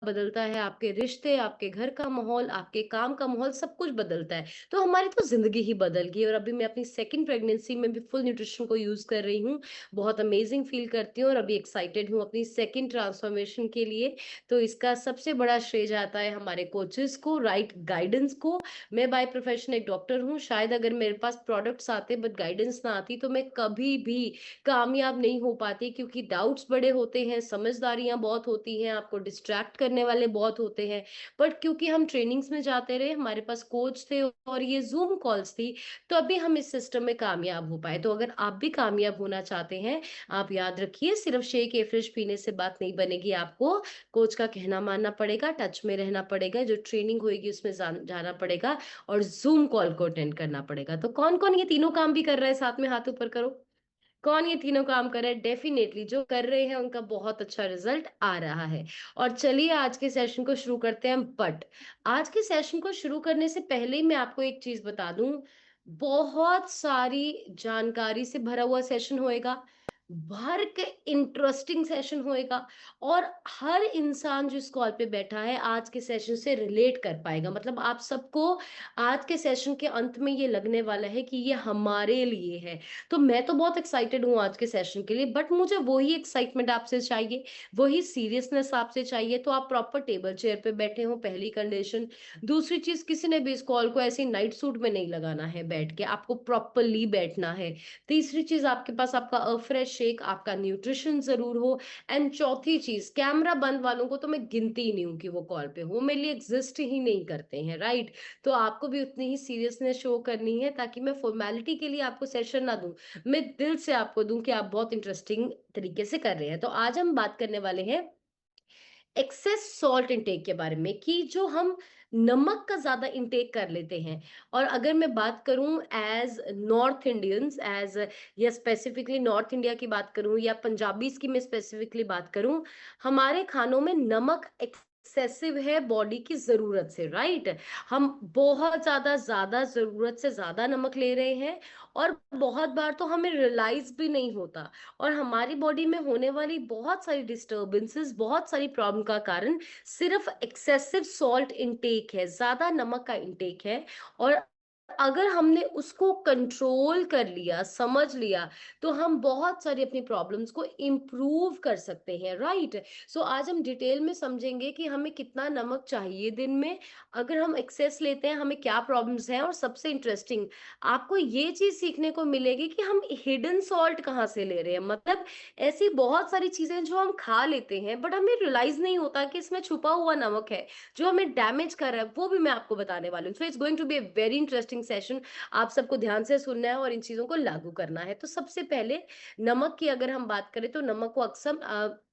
बदलता है, आपके रिश्ते, आपके घर का माहौल, आपके काम का माहौल, सब कुछ बदलता है। तो हमारी तो ज़िंदगी ही बदल गई और अभी मैं अपनी सेकंड प्रेगनेंसी में भी फुल न्यूट्रिशन को यूज़ कर रही हूँ। बहुत अमेज़िंग फ़ील करती हूँ और अभी एक्साइटेड हूँ अपनी सेकंड ट्रांसफॉर्मेशन के लिए। तो इसका सबसे बड़ा श्रेय जाता है हमारे कोचेज़ को, राइट गाइडेंस को। मैं बाय प्रोफ़ेशन एक डॉक्टर हूँ, शायद अगर मेरे पास प्रोडक्ट्स आते बट गाइडेंस ना आती तो मैं कभी भी कामयाब नहीं हो पाती, क्योंकि डाउट्स बड़े होते हैं, समझदारियाँ बहुत होती हैं, आपको डिस्ट्रैक्ट करने वाले बहुत होते हैं। बट क्योंकि हम ट्रेनिंग्स में जाते रहे, हमारे पास कोच थे और ये ज़ूम कॉल्स थी, तो अभी हम इस सिस्टम में कामयाब हो पाए। तो अगर आप भी कामयाब होना चाहते हैं, आप याद रखिए सिर्फ शेक या फ्रिज पीने से बात नहीं बनेगी, आपको कोच का कहना मानना पड़ेगा, टच में रहना पड़ेगा, जो ट्रेनिंग होएगी उसमें जाना पड़ेगा और ज़ूम कॉल को अटेंड करना पड़ेगा। तो कौन-कौन ये तीनों काम भी कर रहा है साथ में? हाथ ऊपर करो। कौन ये तीनों काम कर रहा है? डेफिनेटली जो कर रहे हैं उनका बहुत अच्छा रिजल्ट आ रहा है। और चलिए आज के सेशन को शुरू करते हैं, बट आज के सेशन को शुरू करने से पहले ही मैं आपको एक चीज बता दूं, बहुत सारी जानकारी से भरा हुआ सेशन होएगा, भर के इंटरेस्टिंग सेशन होएगा और हर इंसान जो इस कॉल पे बैठा है आज के सेशन से रिलेट कर पाएगा। मतलब आप सबको आज के सेशन के अंत में ये लगने वाला है कि ये हमारे लिए है। तो मैं तो बहुत एक्साइटेड हूँ आज के सेशन के लिए, बट मुझे वही एक्साइटमेंट आपसे चाहिए, वही सीरियसनेस आपसे चाहिए। तो आप प्रॉपर टेबल चेयर पे बैठे हो, पहली कंडीशन। दूसरी चीज, किसी ने भी इस कॉल को ऐसे नाइट सूट में नहीं लगाना है बैठ के, आपको प्रॉपरली बैठना है। तीसरी चीज, आपके पास आपका फ्रेश शेक, आपका न्यूट्रिशन जरूर हो। एंड चौथी चीज, कैमरा बंद वालों को तो मैं गिनती ही नहीं हूँ कि वो कॉल पे हो, मेरे लिए एग्जिस्ट ही नहीं करते हैं, राइट। तो आपको भी उतनी ही सीरियसनेस शो करनी है, ताकि मैं फॉर्मेलिटी के लिए आपको सेशन ना दूं, मैं दिल से आपको दूं कि आप बहुत इंटरेस्टिंग तरीके से कर रहे हैं। तो आज हम बात करने वाले हैं एक्सेस सॉल्ट इंटेक के बारे में, कि जो हम नमक का ज्यादा इंटेक कर लेते हैं। और अगर मैं बात करूं एज नॉर्थ इंडियंस, एज या स्पेसिफिकली नॉर्थ इंडिया की बात करूं या पंजाबीज की मैं स्पेसिफिकली बात करूं, हमारे खानों में नमक एक्सेसिव है बॉडी की जरूरत से, राइट। हम बहुत ज्यादा जरूरत से ज्यादा नमक ले रहे हैं और बहुत बार तो हमें रियलाइज भी नहीं होता। और हमारी बॉडी में होने वाली बहुत सारी डिस्टरबेंसेस, बहुत सारी प्रॉब्लम का कारण सिर्फ एक्सेसिव सॉल्ट इंटेक है, ज्यादा नमक का इंटेक है। और अगर हमने उसको कंट्रोल कर लिया, समझ लिया, तो हम बहुत सारी अपनी प्रॉब्लम्स को इम्प्रूव कर सकते हैं, राइट। सो आज हम डिटेल में समझेंगे कि हमें कितना नमक चाहिए दिन में, अगर हम एक्सेस लेते हैं हमें क्या प्रॉब्लम्स हैं, और सबसे इंटरेस्टिंग आपको ये चीज सीखने को मिलेगी कि हम हिडन सॉल्ट कहाँ से ले रहे हैं। मतलब ऐसी बहुत सारी चीजें जो हम खा लेते हैं बट हमें रियलाइज नहीं होता कि इसमें छुपा हुआ नमक है जो हमें डैमेज कर रहा है, वो भी मैं आपको बताने वाली हूँ। So it's going to be a very interesting session. आप सबको ध्यान से सुनना है और इन चीजों को लागू करना है। तो सबसे पहले नमक की अगर हम बात करें तो नमक को अक्सर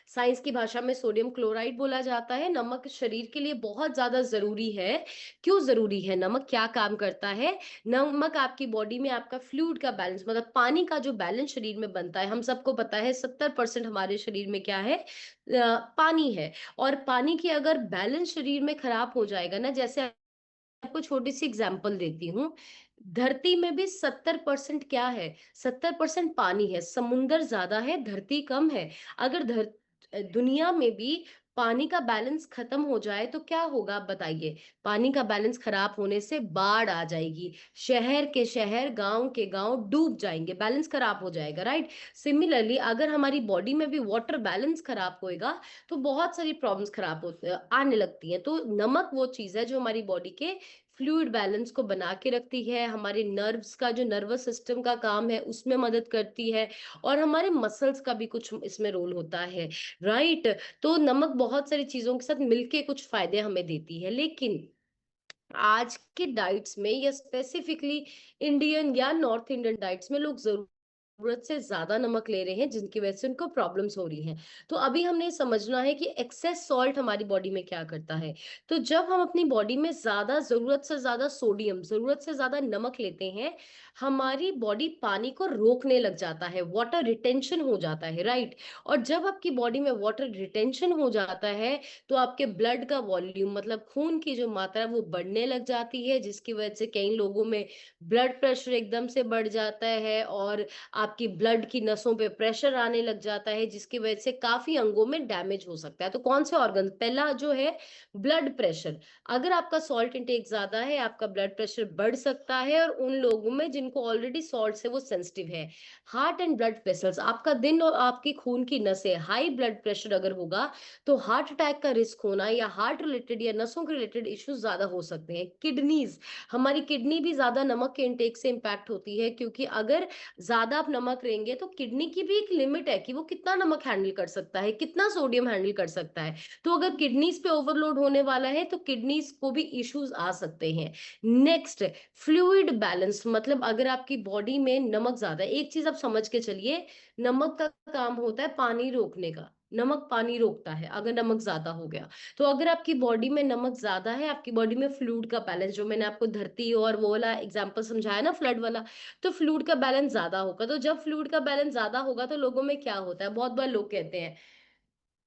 साइंस की भाषा में सोडियम क्लोराइड बोला जाता है। नमक शरीर के लिए बहुत ज्यादा जरूरी है। क्यों जरूरी है नमक, क्या काम करता है? नमक आपकी बॉडी में आपका फ्लूइड का बैलेंस, मतलब पानी का जो बैलेंस शरीर में बनता है, हम सबको पता है 70% हमारे शरीर में क्या है? पानी है। और पानी की अगर बैलेंस शरीर में खराब हो जाएगा ना, जैसे आपको छोटी सी एग्जांपल देती हूँ, धरती में भी 70% क्या है? 70% पानी है, समुंदर ज्यादा है, धरती कम है। अगर दुनिया में भी पानी का बैलेंस खत्म हो जाए तो क्या होगा, आप बताइए। पानी का बैलेंस खराब होने से बाढ़ आ जाएगी, शहर के शहर, गांव के गांव डूब जाएंगे, बैलेंस खराब हो जाएगा, राइट। सिमिलरली अगर हमारी बॉडी में भी वाटर बैलेंस खराब होएगा तो बहुत सारी प्रॉब्लम्स खराब आने लगती हैं। तो नमक वो चीज है जो हमारी बॉडी के फ्लूइड बैलेंस को बना के रखती है, हमारे नर्व्स का जो नर्वस सिस्टम का काम है उसमें मदद करती है, और हमारे मसल्स का भी कुछ इसमें रोल होता है, राइट। तो नमक बहुत सारी चीजों के साथ मिलके कुछ फायदे हमें देती है। लेकिन आज के डाइट्स में या स्पेसिफिकली इंडियन या नॉर्थ इंडियन डाइट्स में लोग जरूरत से ज्यादा नमक ले रहे हैं, जिनकी वजह से उनको प्रॉब्लम्स हो रही हैं। तो अभी हमने समझना है कि एक्सेस सॉल्ट हमारी बॉडी में क्या करता है। तो जब हम अपनी बॉडी में ज्यादा, जरूरत से ज्यादा सोडियम, जरूरत से ज्यादा नमक लेते हैं, हमारी बॉडी पानी को रोकने लग जाता है, वाटर रिटेंशन हो जाता है, राइट। और जब आपकी बॉडी में वाटर रिटेंशन हो जाता है तो आपके ब्लड का वॉल्यूम, मतलब खून की जो मात्रा है वो बढ़ने लग जाती है, जिसकी वजह से कई लोगों में ब्लड प्रेशर एकदम से बढ़ जाता है और आपकी ब्लड की नसों पे प्रेशर आने लग जाता है, जिसकी वजह से काफ़ी अंगों में डैमेज हो सकता है। तो कौन से ऑर्गन? पहला जो है ब्लड प्रेशर। अगर आपका सॉल्ट इंटेक ज़्यादा है, आपका ब्लड प्रेशर बढ़ सकता है और उन लोगों में जिनको ऑलरेडी सॉल्ट से वो सेंसिटिव है। हार्ट एंड ब्लड वेसल्स, आपका दिन और आपकी खून की नसें, हाई ब्लड प्रेशर अगर होगा तो हार्ट अटैक का रिस्क होना या हार्ट रिलेटेड या नसों के रिलेटेड इश्यूज ज़्यादा हो सकते हैं। किडनीज़, हमारी किडनी भी ज़्यादा नमक के इंटेक से इम्पैक्ट होती है, क्योंकि अगर ज़्यादा आप नमक लेंगे तो किडनी की भी एक लिमिट है कि वो कितना नमक हैंडल कर सकता है, कितना सोडियम हैंडल कर सकता है। तो अगर किडनीज़ पे ओवरलोड होने वाला है तो किडनीज़ को भी इश्यूज आ सकते हैं। नेक्स्ट, फ्लूइड बैलेंस, मतलब अगर आपकी बॉडी में नमक ज़्यादा है, एक चीज़ आप समझ के चलिए, नमक का काम होता है पानी रोकने का। नमक पानी रोकता है अगर नमक ज्यादा हो गया। तो अगर आपकी बॉडी में नमक ज्यादा है, आपकी बॉडी में फ्लूइड का बैलेंस, जो मैंने आपको धरती और वो वाला एग्जांपल समझाया ना, फ्लड वाला, तो फ्लूइड का बैलेंस ज्यादा होगा। तो जब फ्लूइड का बैलेंस ज्यादा होगा तो लोगों में क्या होता है, बहुत बार लोग कहते हैं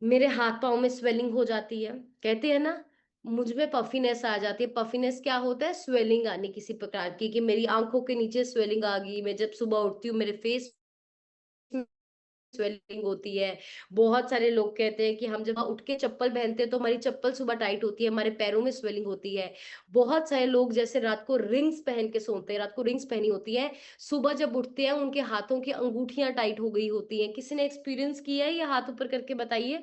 मेरे हाथ पांव में स्वेलिंग हो जाती है, कहते हैं ना, मुझ में पफीनेस आ जाती है। पफीनेस क्या होता है? स्वेलिंग आनी किसी प्रकार की, कि मेरी आंखों के नीचे स्वेलिंग आ गई, मैं जब सुबह उठती हूँ मेरे फेस स्वेलिंग होती है। बहुत सारे लोग कहते हैं कि हम जब उठ के चप्पल पहनते हैं तो हमारी चप्पल सुबह टाइट होती है, हमारे पैरों में स्वेलिंग होती है। बहुत सारे लोग जैसे रात को रिंग्स पहन के सोते हैं, रात को रिंग्स पहनी होती है, सुबह जब उठते हैं उनके हाथों की अंगूठियां टाइट हो गई होती हैं। किसी ने एक्सपीरियंस किया है? ये हाथ ऊपर करके बताइए।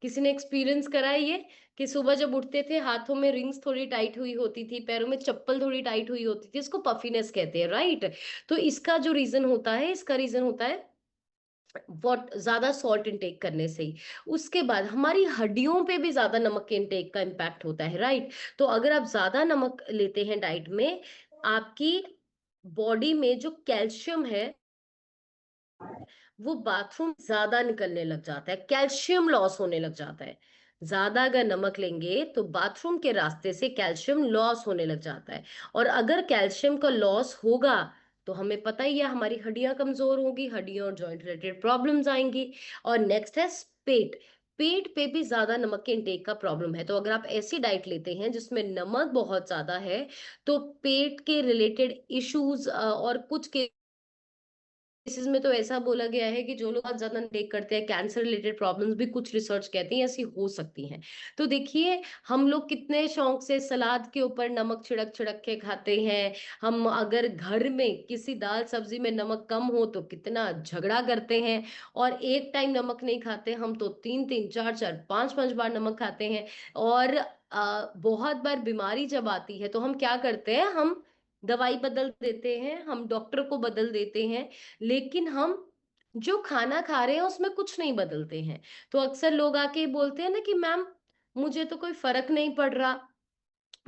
किसी ने एक्सपीरियंस करा है ये, कि सुबह जब उठते थे हाथों में रिंग्स थोड़ी टाइट हुई होती थी, पैरों में चप्पल थोड़ी टाइट हुई होती थी, इसको पफीनेस कहते हैं, राइट? तो इसका जो रीजन होता है, इसका रीजन होता है वॉट ज्यादा सॉल्ट इंटेक करने से ही। उसके बाद हमारी हड्डियों पे भी ज्यादा नमक के इंटेक का इम्पैक्ट होता है, राइट? तो अगर आप ज्यादा नमक लेते हैं डाइट में, आपकी बॉडी में जो कैल्शियम है वो बाथरूम ज्यादा निकलने लग जाता है, कैल्शियम लॉस होने लग जाता है। ज्यादा अगर नमक लेंगे तो बाथरूम के रास्ते से कैल्शियम लॉस होने लग जाता है। और अगर कैल्शियम का लॉस होगा तो हमें पता ही है हमारी हड्डियां कमजोर होगी, हड्डियों और जॉइंट रिलेटेड प्रॉब्लम्स आएंगी। और नेक्स्ट है पेट। पेट पे भी ज्यादा नमक के इंटेक का प्रॉब्लम है। तो अगर आप ऐसी डाइट लेते हैं जिसमें नमक बहुत ज्यादा है तो पेट के रिलेटेड इश्यूज और कुछ केसेस में तो ऐसा बोला गया है कि जो लोग बहुत ज्यादा टेक करते हैं, कैंसर रिलेटेड प्रॉब्लम्स भी कुछ रिसर्च कहती हैं ऐसी हो सकती हैं। तो देखिए, हम लोग कितने शौक से सलाद के ऊपर नमक छिड़क छिड़क के खाते हैं। हम अगर घर में किसी दाल सब्जी में नमक कम हो तो कितना झगड़ा करते हैं, और एक टाइम नमक नहीं खाते हम तो तीन तीन चार चार पांच पांच बार नमक खाते हैं। और बहुत बार बीमारी जब आती है तो हम क्या करते हैं, हम दवाई बदल देते हैं, हम डॉक्टर को बदल देते हैं, लेकिन हम जो खाना खा रहे हैं उसमें कुछ नहीं बदलते हैं। तो अक्सर लोग आके बोलते हैं ना कि मैम, मुझे तो कोई फर्क नहीं पड़ रहा,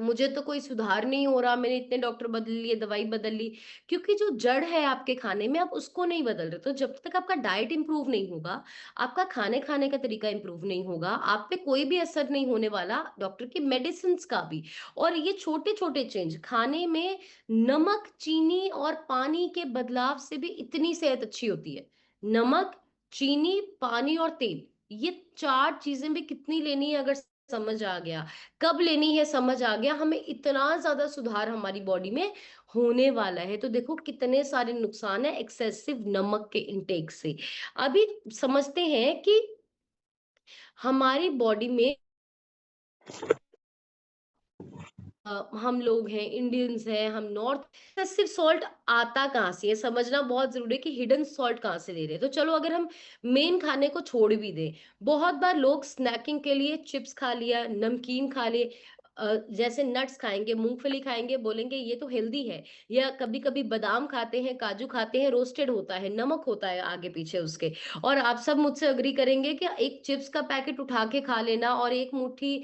मुझे तो कोई सुधार नहीं हो रहा, मैंने इतने डॉक्टर बदल लिए, दवाई बदल ली। क्योंकि जो जड़ है आपके खाने में आप उसको नहीं बदल रहे। तो जब तक आपका डाइट इंप्रूव नहीं होगा, आपका खाने खाने का तरीका इंप्रूव नहीं होगा, आप पे कोई भी असर नहीं होने वाला डॉक्टर की मेडिसिन का भी। और ये छोटे छोटे चेंज खाने में, नमक, चीनी और पानी के बदलाव से भी इतनी सेहत अच्छी होती है। नमक, चीनी, पानी और तेल, ये चार चीजें भी कितनी लेनी है अगर समझ आ गया, कब लेनी है समझ आ गया, हमें इतना ज्यादा सुधार हमारी बॉडी में होने वाला है। तो देखो कितने सारे नुकसान है एक्सेसिव नमक के इंटेक से। अभी समझते हैं कि हमारी बॉडी में हम लोग हैं, इंडियंस हैं, हम नॉर्थ, एक्सेसिव सॉल्ट आता कहाँ से है समझना बहुत जरूरी है, कि हिडन सॉल्ट कहाँ से ले रहे हैं। तो चलो अगर हम मेन खाने को छोड़ भी दें, बहुत बार लोग स्नैकिंग के लिए चिप्स खा लिया, नमकीन खा लिए, जैसे नट्स खाएंगे, मूंगफली खाएंगे, बोलेंगे ये तो हेल्दी है। या कभी कभी बादाम खाते हैं, काजू खाते हैं, रोस्टेड होता है, नमक होता है आगे पीछे उसके। और आप सब मुझसे अग्री करेंगे कि एक चिप्स का पैकेट उठा के खा लेना और एक मुट्ठी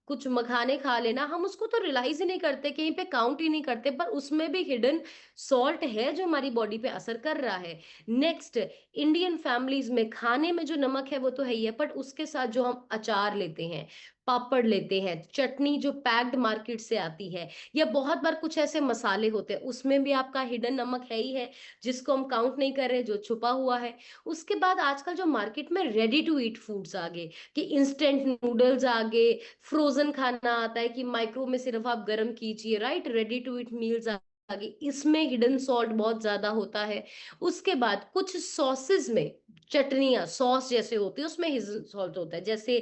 कुछ मखाने खा लेना, हम उसको तो रियलाइज ही नहीं करते, कहीं पे काउंट ही नहीं करते, पर उसमें भी हिडन सॉल्ट है जो हमारी बॉडी पे असर कर रहा है। नेक्स्ट, इंडियन फैमिलीज में खाने में जो नमक है वो तो है ही है, बट उसके साथ जो हम अचार लेते हैं, पापड़ लेते हैं, चटनी जो पैक्ड मार्केट से आती है, या बहुत बार कुछ ऐसे मसाले होते हैं उसमें भी आपका हिडन नमक है ही है, जिसको हम काउंट नहीं कर रहे, जो छुपा हुआ है। उसके बाद आजकल जो मार्केट में रेडी टू ईट फूड्स आ गए, कि इंस्टेंट नूडल्स आ गए, फ्रोजन खाना आता है कि माइक्रो में सिर्फ आप गर्म कीजिए, right, ready to eat meals आगे इसमें हिडन सॉल्ट बहुत ज्यादा होता है। उसके बाद कुछ सॉसेस में, चटनियाँ सॉस जैसे होती है उसमें हिडन सॉल्ट होता है। जैसे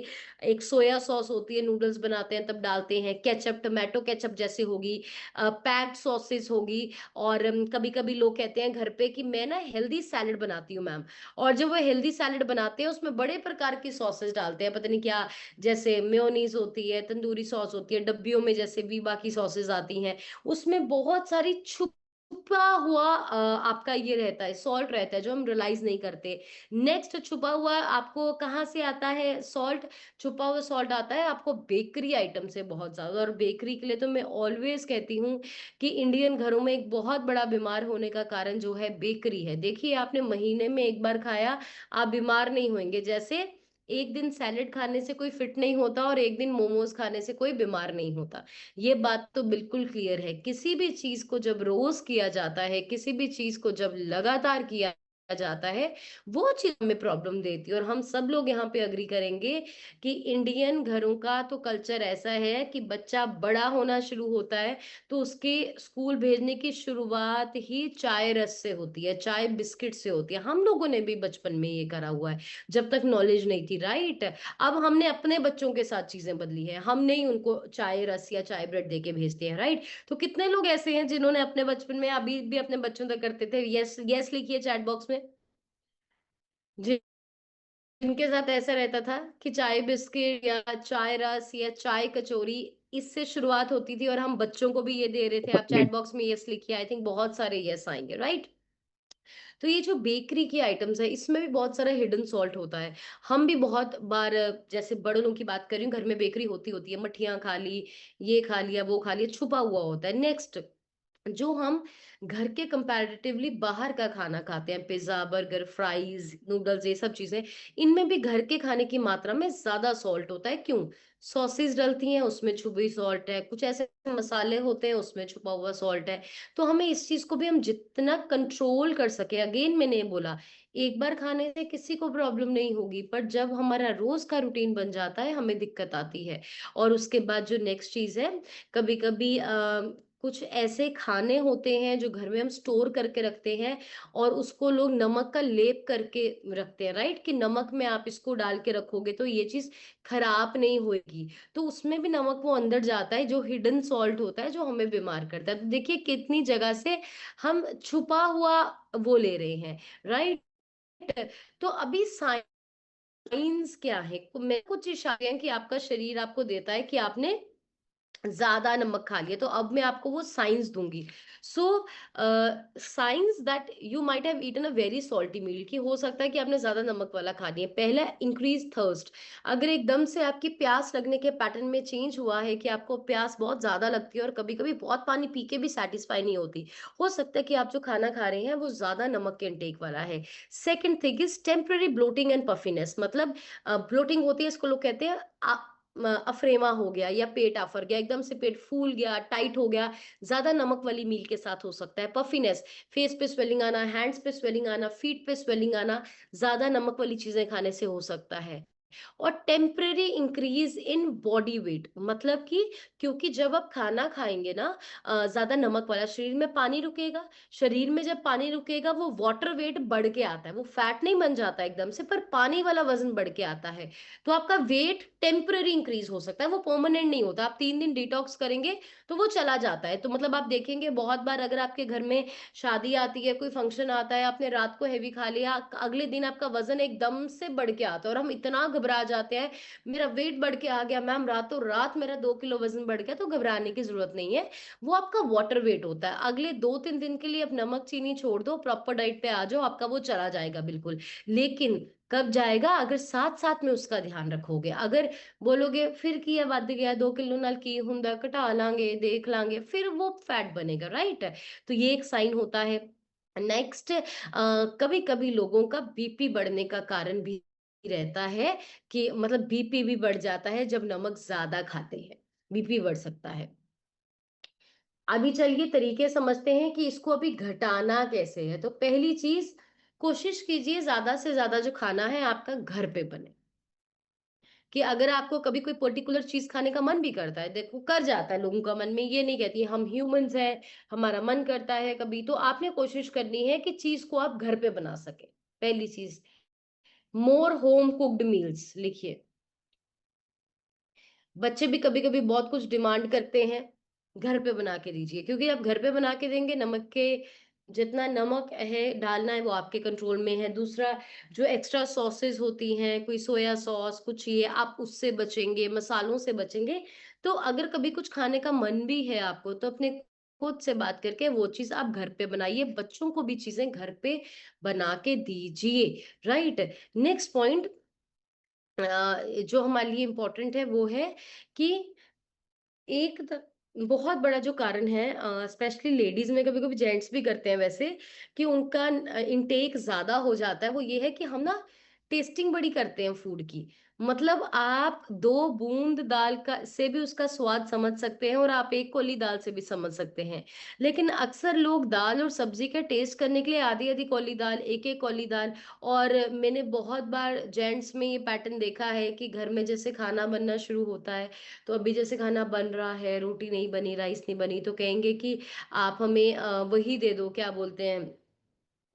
एक सोया सॉस होती है, नूडल्स बनाते हैं तब डालते हैं, केचप, टोमेटो केचप जैसे होगी, पैक्ड सॉसेस होगी। और कभी कभी लोग कहते हैं घर पे कि मैं ना हेल्दी सैलेड बनाती हूँ मैम, और जब वो हेल्दी सैलेड बनाते हैं उसमें बड़े प्रकार की सॉसेस डालते हैं, पता नहीं क्या, जैसे मेयोनीज होती है, तंदूरी सॉस होती है, डब्बियों में जैसे वीबा की सॉसेस आती हैं, उसमें बहुत सारी छुपा हुआ आपका ये रहता है, सॉल्ट रहता है जो हम रियलाइज नहीं करते। नेक्स्ट छुपा हुआ आपको कहाँ से आता है सॉल्ट? छुपा हुआ सॉल्ट आता है आपको बेकरी आइटम से बहुत ज्यादा। और बेकरी के लिए तो मैं ऑलवेज कहती हूँ कि इंडियन घरों में एक बहुत बड़ा बीमार होने का कारण जो है बेकरी है। देखिए आपने महीने में एक बार खाया, आप बीमार नहीं होंगे। जैसे एक दिन सैलेड खाने से कोई फिट नहीं होता और एक दिन मोमोज खाने से कोई बीमार नहीं होता। ये बात तो बिल्कुल क्लियर है। किसी भी चीज को जब रोज किया जाता है, किसी भी चीज को जब लगातार किया जाता है, वो चीज हमें प्रॉब्लम देती है। और हम सब लोग यहाँ पे अग्री करेंगे कि इंडियन घरों का तो कल्चर ऐसा है कि बच्चा बड़ा होना शुरू होता है तो उसके स्कूल भेजने की शुरुआत ही चाय रस से होती है, चाय बिस्किट से होती है। हम लोगों ने भी बचपन में ये करा हुआ है जब तक नॉलेज नहीं थी, राइट। अब हमने अपने बच्चों के साथ चीजें बदली है, हम नहीं उनको चाय रस या चाय ब्रेड दे के भेजते हैं, राइट। तो कितने लोग ऐसे हैं जिन्होंने अपने बचपन में, अभी भी अपने बच्चों तक करते थे, यस यस लिखिए चैट बॉक्स में, जिनके साथ ऐसा रहता था कि चाय बिस्किट या चाय रस या चाय कचौरी, इससे शुरुआत होती थी और हम बच्चों को भी ये दे रहे थे। आप चैट बॉक्स में यस लिखिए, आई थिंक बहुत सारे यस आएंगे, राइट। तो ये जो बेकरी की आइटम्स है इसमें भी बहुत सारा हिडन सॉल्ट होता है। हम भी बहुत बार, जैसे बड़ों लोगों की बात कर रही हूँ, घर में बेकरी होती होती है, मठियाँ खा ली, ये खा लिया, वो खा लिया, छुपा हुआ होता है। नेक्स्ट, जो हम घर के कंपैरेटिवली बाहर का खाना खाते हैं, पिज्जा, बर्गर, फ्राइज, नूडल्स, ये सब चीजें, इनमें भी घर के खाने की मात्रा में ज्यादा सॉल्ट होता है। क्यों? सॉसेस डलती हैं उसमें छुपी सॉल्ट है, कुछ ऐसे मसाले होते हैं उसमें छुपा हुआ सॉल्ट है। तो हमें इस चीज को भी हम जितना कंट्रोल कर सके, अगेन मैंने बोला, एक बार खाने से किसी को प्रॉब्लम नहीं होगी, पर जब हमारा रोज का रूटीन बन जाता है हमें दिक्कत आती है। और उसके बाद जो नेक्स्ट चीज है, कभी कभी कुछ ऐसे खाने होते हैं जो घर में हम स्टोर करके रखते हैं और उसको लोग नमक का लेप करके रखते हैं, राइट, कि नमक में आप इसको डाल के रखोगे तो ये चीज खराब नहीं होगी। तो उसमें भी नमक वो अंदर जाता है जो हिडन सॉल्ट होता है जो हमें बीमार करता है। तो देखिए कितनी जगह से हम छुपा हुआ वो ले रहे हैं, राइट। तो अभी साइंस क्या है, मैं कुछ इशारे हैं कि आपका शरीर आपको देता है कि आपने ज्यादा नमक खा लिया, तो अब मैं आपको वो साइंस दूंगी। So signs that you might have eaten a very salty meal, कि हो सकता है कि आपने ज्यादा नमक वाला खा लिया। पहला, इंक्रीज थर्स्ट। अगर एकदम से आपकी प्यास लगने के पैटर्न में चेंज हुआ है कि आपको प्यास बहुत ज्यादा लगती है और कभी कभी बहुत पानी पी के भी सेटिस्फाई नहीं होती, हो सकता है कि आप जो खाना खा रहे हैं वो ज्यादा नमक के इंटेक वाला है। Second thing is temporary bloating and puffiness, मतलब ब्लोटिंग होती है, इसको लोग कहते हैं अफरेमा हो गया या पेट आफर गया, एकदम से पेट फूल गया, टाइट हो गया, ज्यादा नमक वाली मील के साथ हो सकता है। पफिनेस, फेस पे स्वेलिंग आना, हैंड्स पे स्वेलिंग आना, फीट पे स्वेलिंग आना, ज्यादा नमक वाली चीजें खाने से हो सकता है। और temporary increase in body weight, मतलब कि क्योंकि जब आप खाना खाएंगे ना ज्यादा नमक वाला, शरीर में पानी रुकेगा, शरीर में जब पानी रुकेगा वो वाटर वेट बढ़ के आता है, वो फैट नहीं बन जाता एकदम से, पर पानी वाला वजन बढ़ के आता है। तो आपका वेट टेम्पररी इंक्रीज हो सकता है, वो परमानेंट नहीं होता। आप 3 दिन डिटॉक्स करेंगे तो वो चला जाता है। तो मतलब आप देखेंगे बहुत बार, अगर आपके घर में शादी आती है, कोई फंक्शन आता है, आपने रात को हैवी खा लिया, अगले दिन आपका वजन एकदम से बढ़ के आता है और हम इतना घबरा जाते हैं, मेरा वेट बढ़ के आ गया मैम, रातों रात मेरा 2 किलो वजन बढ़ गया। तो घबराने की जरूरत नहीं है, वो आपका वाटर वेट होता है। अगले 2-3 दिन के लिए आप नमक चीनी छोड़ दो, प्रॉपर डाइट पे आ जाओ, आपका वो चला जाएगा बिल्कुल। लेकिन कब जाएगा? अगर साथ साथ में उसका ध्यान रखोगे। अगर बोलोगे फिर किया ਵੱਧ गया 2 किलो नाल की हुंदा, घटा लांगे, देख लांगे, फिर वो फैट बनेगा, राइट। तो ये एक साइन होता है। नेक्स्ट, कभी कभी लोगों का बीपी बढ़ने का कारण भी रहता है, कि मतलब बीपी भी बढ़ जाता है जब नमक ज्यादा खाते हैं, बीपी बढ़ सकता है। अभी चलिए तरीके समझते हैं कि इसको अभी घटाना कैसे है। तो पहली चीज, कोशिश कीजिए ज्यादा से ज्यादा जो खाना है आपका घर पे बने। कि अगर आपको कभी कोई पर्टिकुलर चीज़ खाने का मन भी करता है, देखो कर जाता है लोगों का मन में, ये नहीं कहती, हम ह्यूमन्स हैं, हमारा मन करता है कभी, तो आपने कोशिश करनी है कि चीज़ को आप घर पे बना सकें। पहली चीज़, मोर होम कुक्ड मील्स लिखिए। बच्चे भी कभी-कभी बहुत कुछ डिमांड करते हैं, घर पे बना के दीजिए, क्योंकि आप घर पे बना के देंगे, नमक के जितना नमक है डालना है वो आपके कंट्रोल में है। दूसरा, जो एक्स्ट्रा सॉसेज़ होती हैं, कोई सोया सॉस, कुछ ये, आप उससे बचेंगे, मसालों से बचेंगे। तो अगर कभी कुछ खाने का मन भी है आपको, तो अपने खुद से बात करके वो चीज़ आप घर पे बनाइए, बच्चों को भी चीज़ें घर पे बना के दीजिए, राइट? नेक्स्ट पॉइंट, जो हमारे लिए इम्पोर्टेंट है वो है कि एक त बहुत बड़ा जो कारण है, स्पेशली लेडीज़ में, कभी-कभी जेंट्स भी करते हैं वैसे, कि उनका इनटेक ज़्यादा हो जाता है, वो ये है कि हम ना टेस्टिंग बड़ी करते हैं फूड की। मतलब आप 2 बूंद दाल का से भी उसका स्वाद समझ सकते हैं और आप 1 कौली दाल से भी समझ सकते हैं। लेकिन अक्सर लोग दाल और सब्ज़ी का टेस्ट करने के लिए आधी-आधी कौली दाल, 1-1 कौली दाल, और मैंने बहुत बार जेंट्स में ये पैटर्न देखा है कि घर में जैसे खाना बनना शुरू होता है, तो अभी जैसे खाना बन रहा है, रोटी नहीं बनी, राइस नहीं बनी, तो कहेंगे कि आप हमें वही दे दो, क्या बोलते हैं,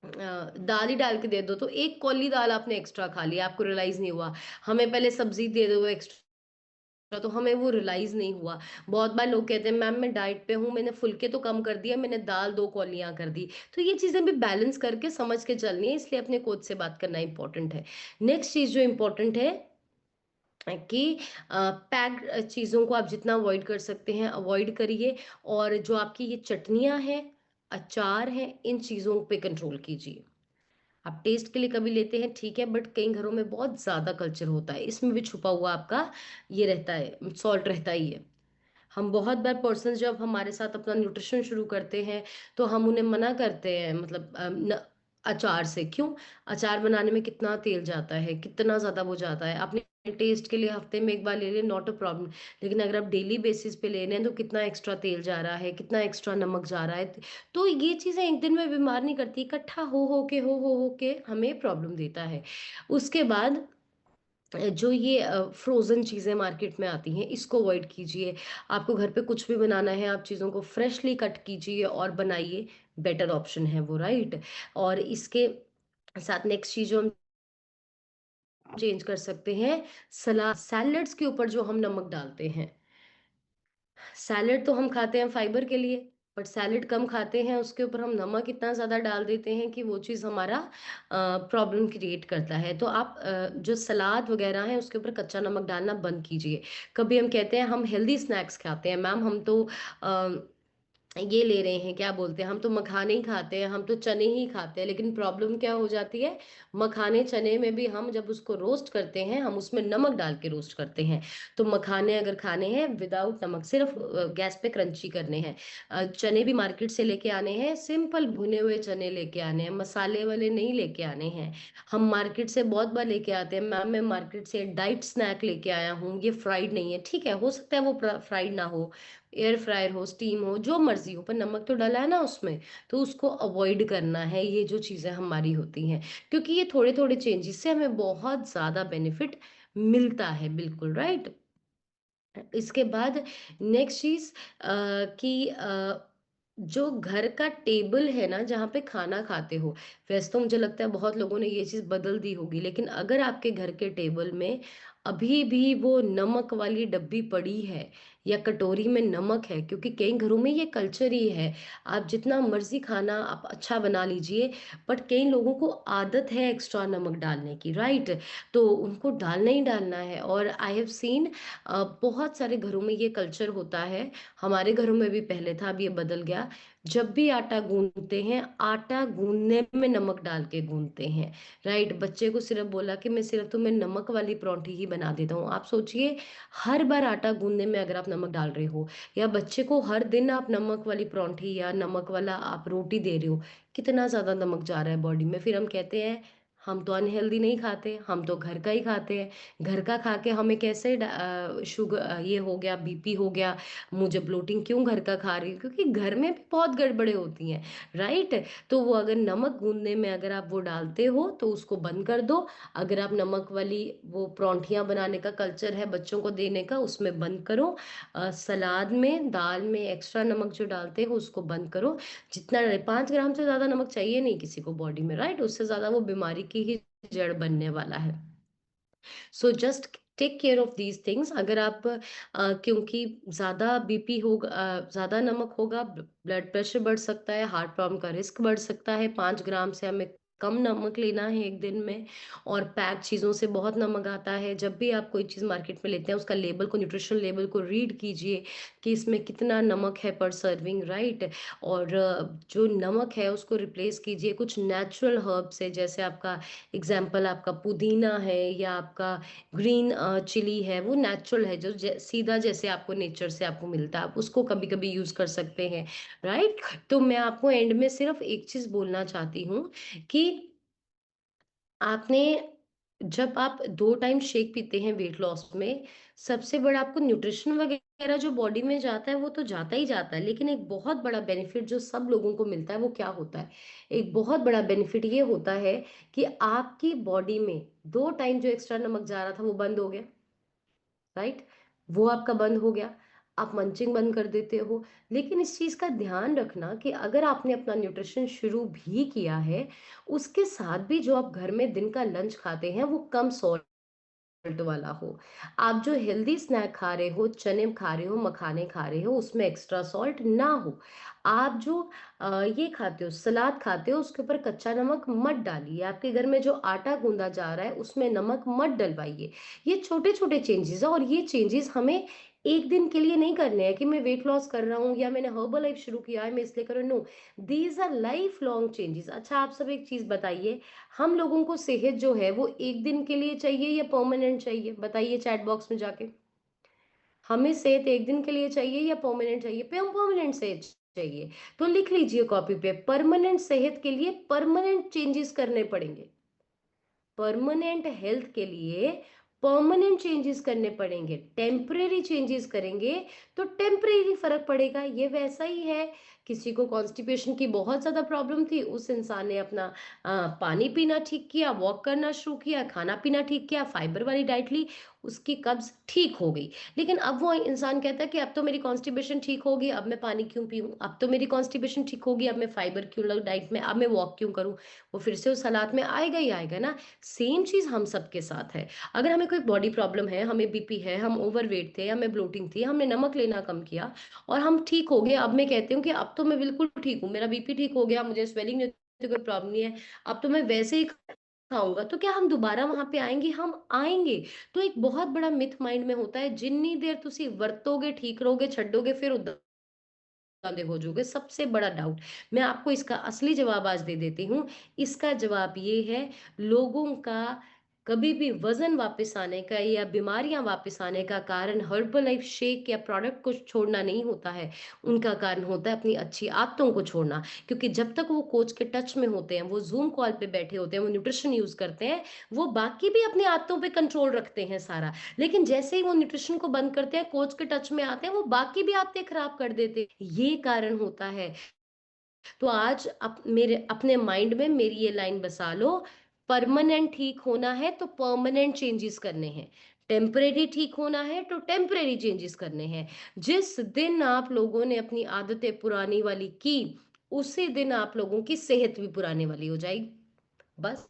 दाल ही डाल के दे दो, तो 1 कौली दाल आपने एक्स्ट्रा खा लिया, आपको रियलाइज़ नहीं हुआ। हमें पहले सब्ज़ी दे दो एक्स्ट्रा, तो हमें वो रियलाइज़ नहीं हुआ। बहुत बार लोग कहते हैं, मैम मैं डाइट पे हूँ, मैंने फुल्के तो कम कर दिया, मैंने दाल 2 कौलियाँ कर दी। तो ये चीज़ें भी बैलेंस करके समझ के चलनी है, इसलिए अपने कोच से बात करना इम्पोर्टेंट है। नेक्स्ट चीज़ जो इम्पोर्टेंट है कि पैक्ड चीज़ों को आप जितना अवॉइड कर सकते हैं अवॉइड करिए, और जो आपकी ये चटनियाँ हैं, अचार हैं, इन चीज़ों पे कंट्रोल कीजिए। आप टेस्ट के लिए कभी लेते हैं ठीक है, बट कई घरों में बहुत ज़्यादा कल्चर होता है, इसमें भी छुपा हुआ आपका ये रहता है, सॉल्ट रहता ही है। हम बहुत बार पर्सन्स जब हमारे साथ अपना न्यूट्रिशन शुरू करते हैं, तो हम उन्हें मना करते हैं, मतलब अचार से। क्यों? अचार बनाने में कितना तेल जाता है, कितना ज़्यादा वो जाता है। आपने टेस्ट के लिए हफ्ते में 1 बार ले लिए, नॉट अ प्रॉब्लम। लेकिन अगर आप डेली बेसिस पे ले रहे हैं, तो कितना एक्स्ट्रा तेल जा रहा है, कितना एक्स्ट्रा नमक जा रहा है। तो ये चीज़ें एक दिन में बीमार नहीं करती, इकट्ठा हो के हमें प्रॉब्लम देता है। उसके बाद जो ये फ्रोज़न चीज़ें मार्केट में आती हैं, इसको अवॉइड कीजिए। आपको घर पे कुछ भी बनाना है, आप चीज़ों को फ्रेशली कट कीजिए और बनाइए, बेटर ऑप्शन है वो, राइट? और इसके साथ नेक्स्ट चीज़ जो हम चेंज कर सकते हैं, सैलड्स के ऊपर जो हम नमक डालते हैं। सैलेड तो हम खाते हैं फाइबर के लिए, बट सैलेड कम खाते हैं, उसके ऊपर हम नमक इतना ज़्यादा डाल देते हैं कि वो चीज़ हमारा प्रॉब्लम क्रिएट करता है। तो आप जो सलाद वगैरह है उसके ऊपर कच्चा नमक डालना बंद कीजिए। कभी हम कहते हैं हम हेल्दी स्नैक्स खाते हैं, मैम हम तो ये ले रहे हैं, क्या बोलते हैं, हम तो मखाने ही खाते हैं, हम तो चने ही खाते हैं, लेकिन प्रॉब्लम क्या हो जाती है, मखाने चने में भी हम जब उसको रोस्ट करते हैं, हम उसमें नमक डाल के रोस्ट करते हैं। तो मखाने अगर खाने हैं विदाउट नमक, सिर्फ गैस पे क्रंची करने हैं। चने भी मार्केट से लेके आने हैं, सिंपल भुने हुए चने लेके आने हैं, मसाले वाले नहीं लेके आने हैं। हम मार्केट से बहुत बार लेके आते हैं, मैम मैं मार्केट से डाइट स्नैक लेके आया हूँ, ये फ्राइड नहीं है, ठीक है, हो सकता है वो फ्राइड ना हो, एयर फ्रायर हो, स्टीम हो, जो मर्ज़ी हो, पर नमक तो डला है ना उसमें, तो उसको अवॉइड करना है, ये जो चीज़ें हमारी होती हैं। क्योंकि ये थोड़े-थोड़े चेंजेस से हमें बहुत ज़्यादा बेनिफिट मिलता है, बिल्कुल, राइट? इसके बाद नेक्स्ट चीज़, कि जो घर का टेबल है ना, जहाँ पे खाना खाते हो, वैसे तो मुझे लगता है बहुत लोगों ने ये चीज़ बदल दी होगी, लेकिन अगर आपके घर के टेबल में अभी भी वो नमक वाली डब्बी पड़ी है या कटोरी में नमक है, क्योंकि कई घरों में ये कल्चर ही है, आप जितना मर्ज़ी खाना आप अच्छा बना लीजिए, बट कई लोगों को आदत है एक्स्ट्रा नमक डालने की, राइट? तो उनको डालना ही डालना है, और आई हैव सीन बहुत सारे घरों में ये कल्चर होता है, हमारे घरों में भी पहले था, अब ये बदल गया। जब भी आटा गूँथते हैं, आटा गूँथने में नमक डाल के गूँथते हैं, राइट? बच्चे को सिर्फ़ बोला कि मैं सिर्फ़ तुम्हें नमक वाली परौंठी ही बना देता हूँ। आप सोचिए, हर बार आटा गूँथने में अगर आप नमक डाल रहे हो, या बच्चे को हर दिन आप नमक वाली परौंठी या नमक वाला आप रोटी दे रहे हो, कितना ज़्यादा नमक जा रहा है बॉडी में। फिर हम कहते हैं हम तो अनहेल्दी नहीं खाते, हम तो घर का ही खाते हैं। घर का खा के हमें कैसे शुगर ये हो गया, बीपी हो गया, मुझे ब्लोटिंग क्यों घर का खा रही हूँ? क्योंकि घर में भी बहुत गड़बड़े होती हैं, राइट? तो वो अगर नमक गूँदने में अगर आप वो डालते हो तो उसको बंद कर दो। अगर आप नमक वाली वो पराँठियाँ बनाने का कल्चर है बच्चों को देने का, उसमें बंद करो। सलाद में, दाल में एक्स्ट्रा नमक जो डालते हो उसको बंद करो। जितना 5 ग्राम से ज़्यादा नमक चाहिए नहीं किसी को बॉडी में, राइट? उससे ज़्यादा वो बीमारी की ही जड़ बनने वाला है। So just take care of these things. अगर आप क्योंकि ज़्यादा बीपी होगा, ज़्यादा नमक होगा, ब्लड प्रेशर बढ़ सकता है, हार्ट प्रॉब्लम का रिस्क बढ़ सकता है। 5 ग्राम से हमें कम नमक लेना है एक दिन में। और पैक चीज़ों से बहुत नमक आता है। जब भी आप कोई चीज़ मार्केट में लेते हैं उसका लेबल को, न्यूट्रिशन लेबल को रीड कीजिए कि इसमें कितना नमक है पर सर्विंग, राइट? और जो नमक है उसको रिप्लेस कीजिए कुछ नेचुरल हर्ब से, जैसे आपका एग्जाम्पल आपका पुदीना है या आपका ग्रीन चिली है, वो नेचुरल है, जो सीधा जैसे आपको नेचर से आपको मिलता है, आप उसको कभी कभी यूज कर सकते हैं, राइट? तो मैं आपको एंड में सिर्फ एक चीज बोलना चाहती हूँ कि आपने, जब आप 2 टाइम शेक पीते हैं वेट लॉस में, सबसे बड़ा आपको न्यूट्रिशन वगैरह जो बॉडी में जाता है वो तो जाता ही जाता है, लेकिन एक बहुत बड़ा बेनिफिट जो सब लोगों को मिलता है वो क्या होता है? एक बहुत बड़ा बेनिफिट ये होता है कि आपकी बॉडी में 2 टाइम जो एक्स्ट्रा नमक जा रहा था वो बंद हो गया, राइट? वो आपका बंद हो गया, आप मंचिंग बंद कर देते हो। लेकिन इस चीज़ का ध्यान रखना कि अगर आपने अपना न्यूट्रिशन शुरू भी किया है, उसके साथ भी जो आप घर में दिन का लंच खाते हैं वो कम सॉल्ट वाला हो। आप जो हेल्दी स्नैक खा रहे हो, चने खा रहे हो, मखाने खा रहे हो, उसमें एक्स्ट्रा सॉल्ट ना हो। आप जो ये खाते हो, सलाद खाते हो, उसके ऊपर कच्चा नमक मत डालिए। आपके घर में जो आटा गूंदा जा रहा है उसमें नमक मत डलवाइए। ये छोटे छोटे चेंजेस है और ये चेंजेस हमें एक दिन के लिए नहीं करने हैं कि मैं वेट लॉस कर रहा हूँ या मैंने हर्बल लाइफ शुरू किया है मैं इसलिए कर रहा हूँ। No, these are life long changes. अच्छा, आप सब एक चीज बताइए, हम लोगों को सेहत जो है वो एक दिन के लिए चाहिए या परमानेंट चाहिए? बताइए चैट बॉक्स में जाके। हमें सेहत एक दिन के लिए चाहिए या परमानेंट चाहिए? पे हम परमानेंट सेहत चाहिए। तो लिख लीजिए कॉपी पे, परमानेंट सेहत के लिए परमानेंट चेंजेस करने पड़ेंगे। परमानेंट हेल्थ के लिए परमानेंट चेंजेस करने पड़ेंगे। टेम्परेरी चेंजेस करेंगे तो टेम्परेरी फर्क पड़ेगा। ये वैसा ही है, किसी को कॉन्स्टिपेशन की बहुत ज्यादा प्रॉब्लम थी, उस इंसान ने अपना पानी पीना ठीक किया, वॉक करना शुरू किया, खाना पीना ठीक किया, फाइबर वाली डाइट ली, उसकी कब्ज ठीक हो गई। लेकिन अब वो इंसान कहता है कि अब तो मेरी कॉन्स्टिपेशन ठीक होगी, अब मैं पानी क्यों पीऊं? अब तो मेरी कॉन्स्टिपेशन ठीक होगी, अब मैं फाइबर क्यों लूं डाइट में, अब मैं वॉक क्यों करूं? वो फिर से उस हालात में आएगा ही आएगा ना। सेम चीज हम सबके साथ है। अगर हमें कोई बॉडी प्रॉब्लम है, हमें बीपी है, हम ओवरवेट थे, हमें ब्लोटिंग थी, हमने नमक लेना कम किया और हम ठीक हो गए, अब मैं कहती हूँ कि अब तो मैं बिल्कुल ठीक हूँ, मेरा बीपी ठीक हो गया, मुझे स्वेलिंग नहीं होती, कोई प्रॉब्लम नहीं है, अब तो मैं वैसे ही खाऊंगा, तो क्या हम दोबारा वहां पे आएंगे? हम आएंगे। तो एक बहुत बड़ा मिथ माइंड में होता है, जितनी देर तुसी वरतोगे ठीक रहोगे, छड्डोगे फिर वाले हो जाओगे। सबसे बड़ा डाउट, मैं आपको इसका असली जवाब आज दे देती हूँ। इसका जवाब ये है, लोगों का कभी भी वजन वापस आने का या बीमारियां वापस आने का कारण हर्बल लाइफ शेक या प्रोडक्ट को छोड़ना नहीं होता है। उनका कारण होता है अपनी अच्छी आदतों को छोड़ना। क्योंकि जब तक वो कोच के टच में होते हैं, वो जूम कॉल पे बैठे होते हैं, वो न्यूट्रिशन यूज करते हैं, वो बाकी भी अपनी आदतों पे कंट्रोल रखते हैं सारा। लेकिन जैसे ही वो न्यूट्रिशन को बंद करते हैं, कोच के टच में आते हैं, वो बाकी भी आदतें खराब कर देते हैं। ये कारण होता है। तो आज मेरे अपने माइंड में मेरी ये लाइन बसा लो, परमानेंट ठीक होना है तो परमानेंट चेंजेस करने हैं, टेम्परेरी ठीक होना है तो टेम्परेरी चेंजेस करने हैं। जिस दिन आप लोगों ने अपनी आदतें पुरानी वाली की, उसी दिन आप लोगों की सेहत भी पुराने वाली हो जाएगी। बस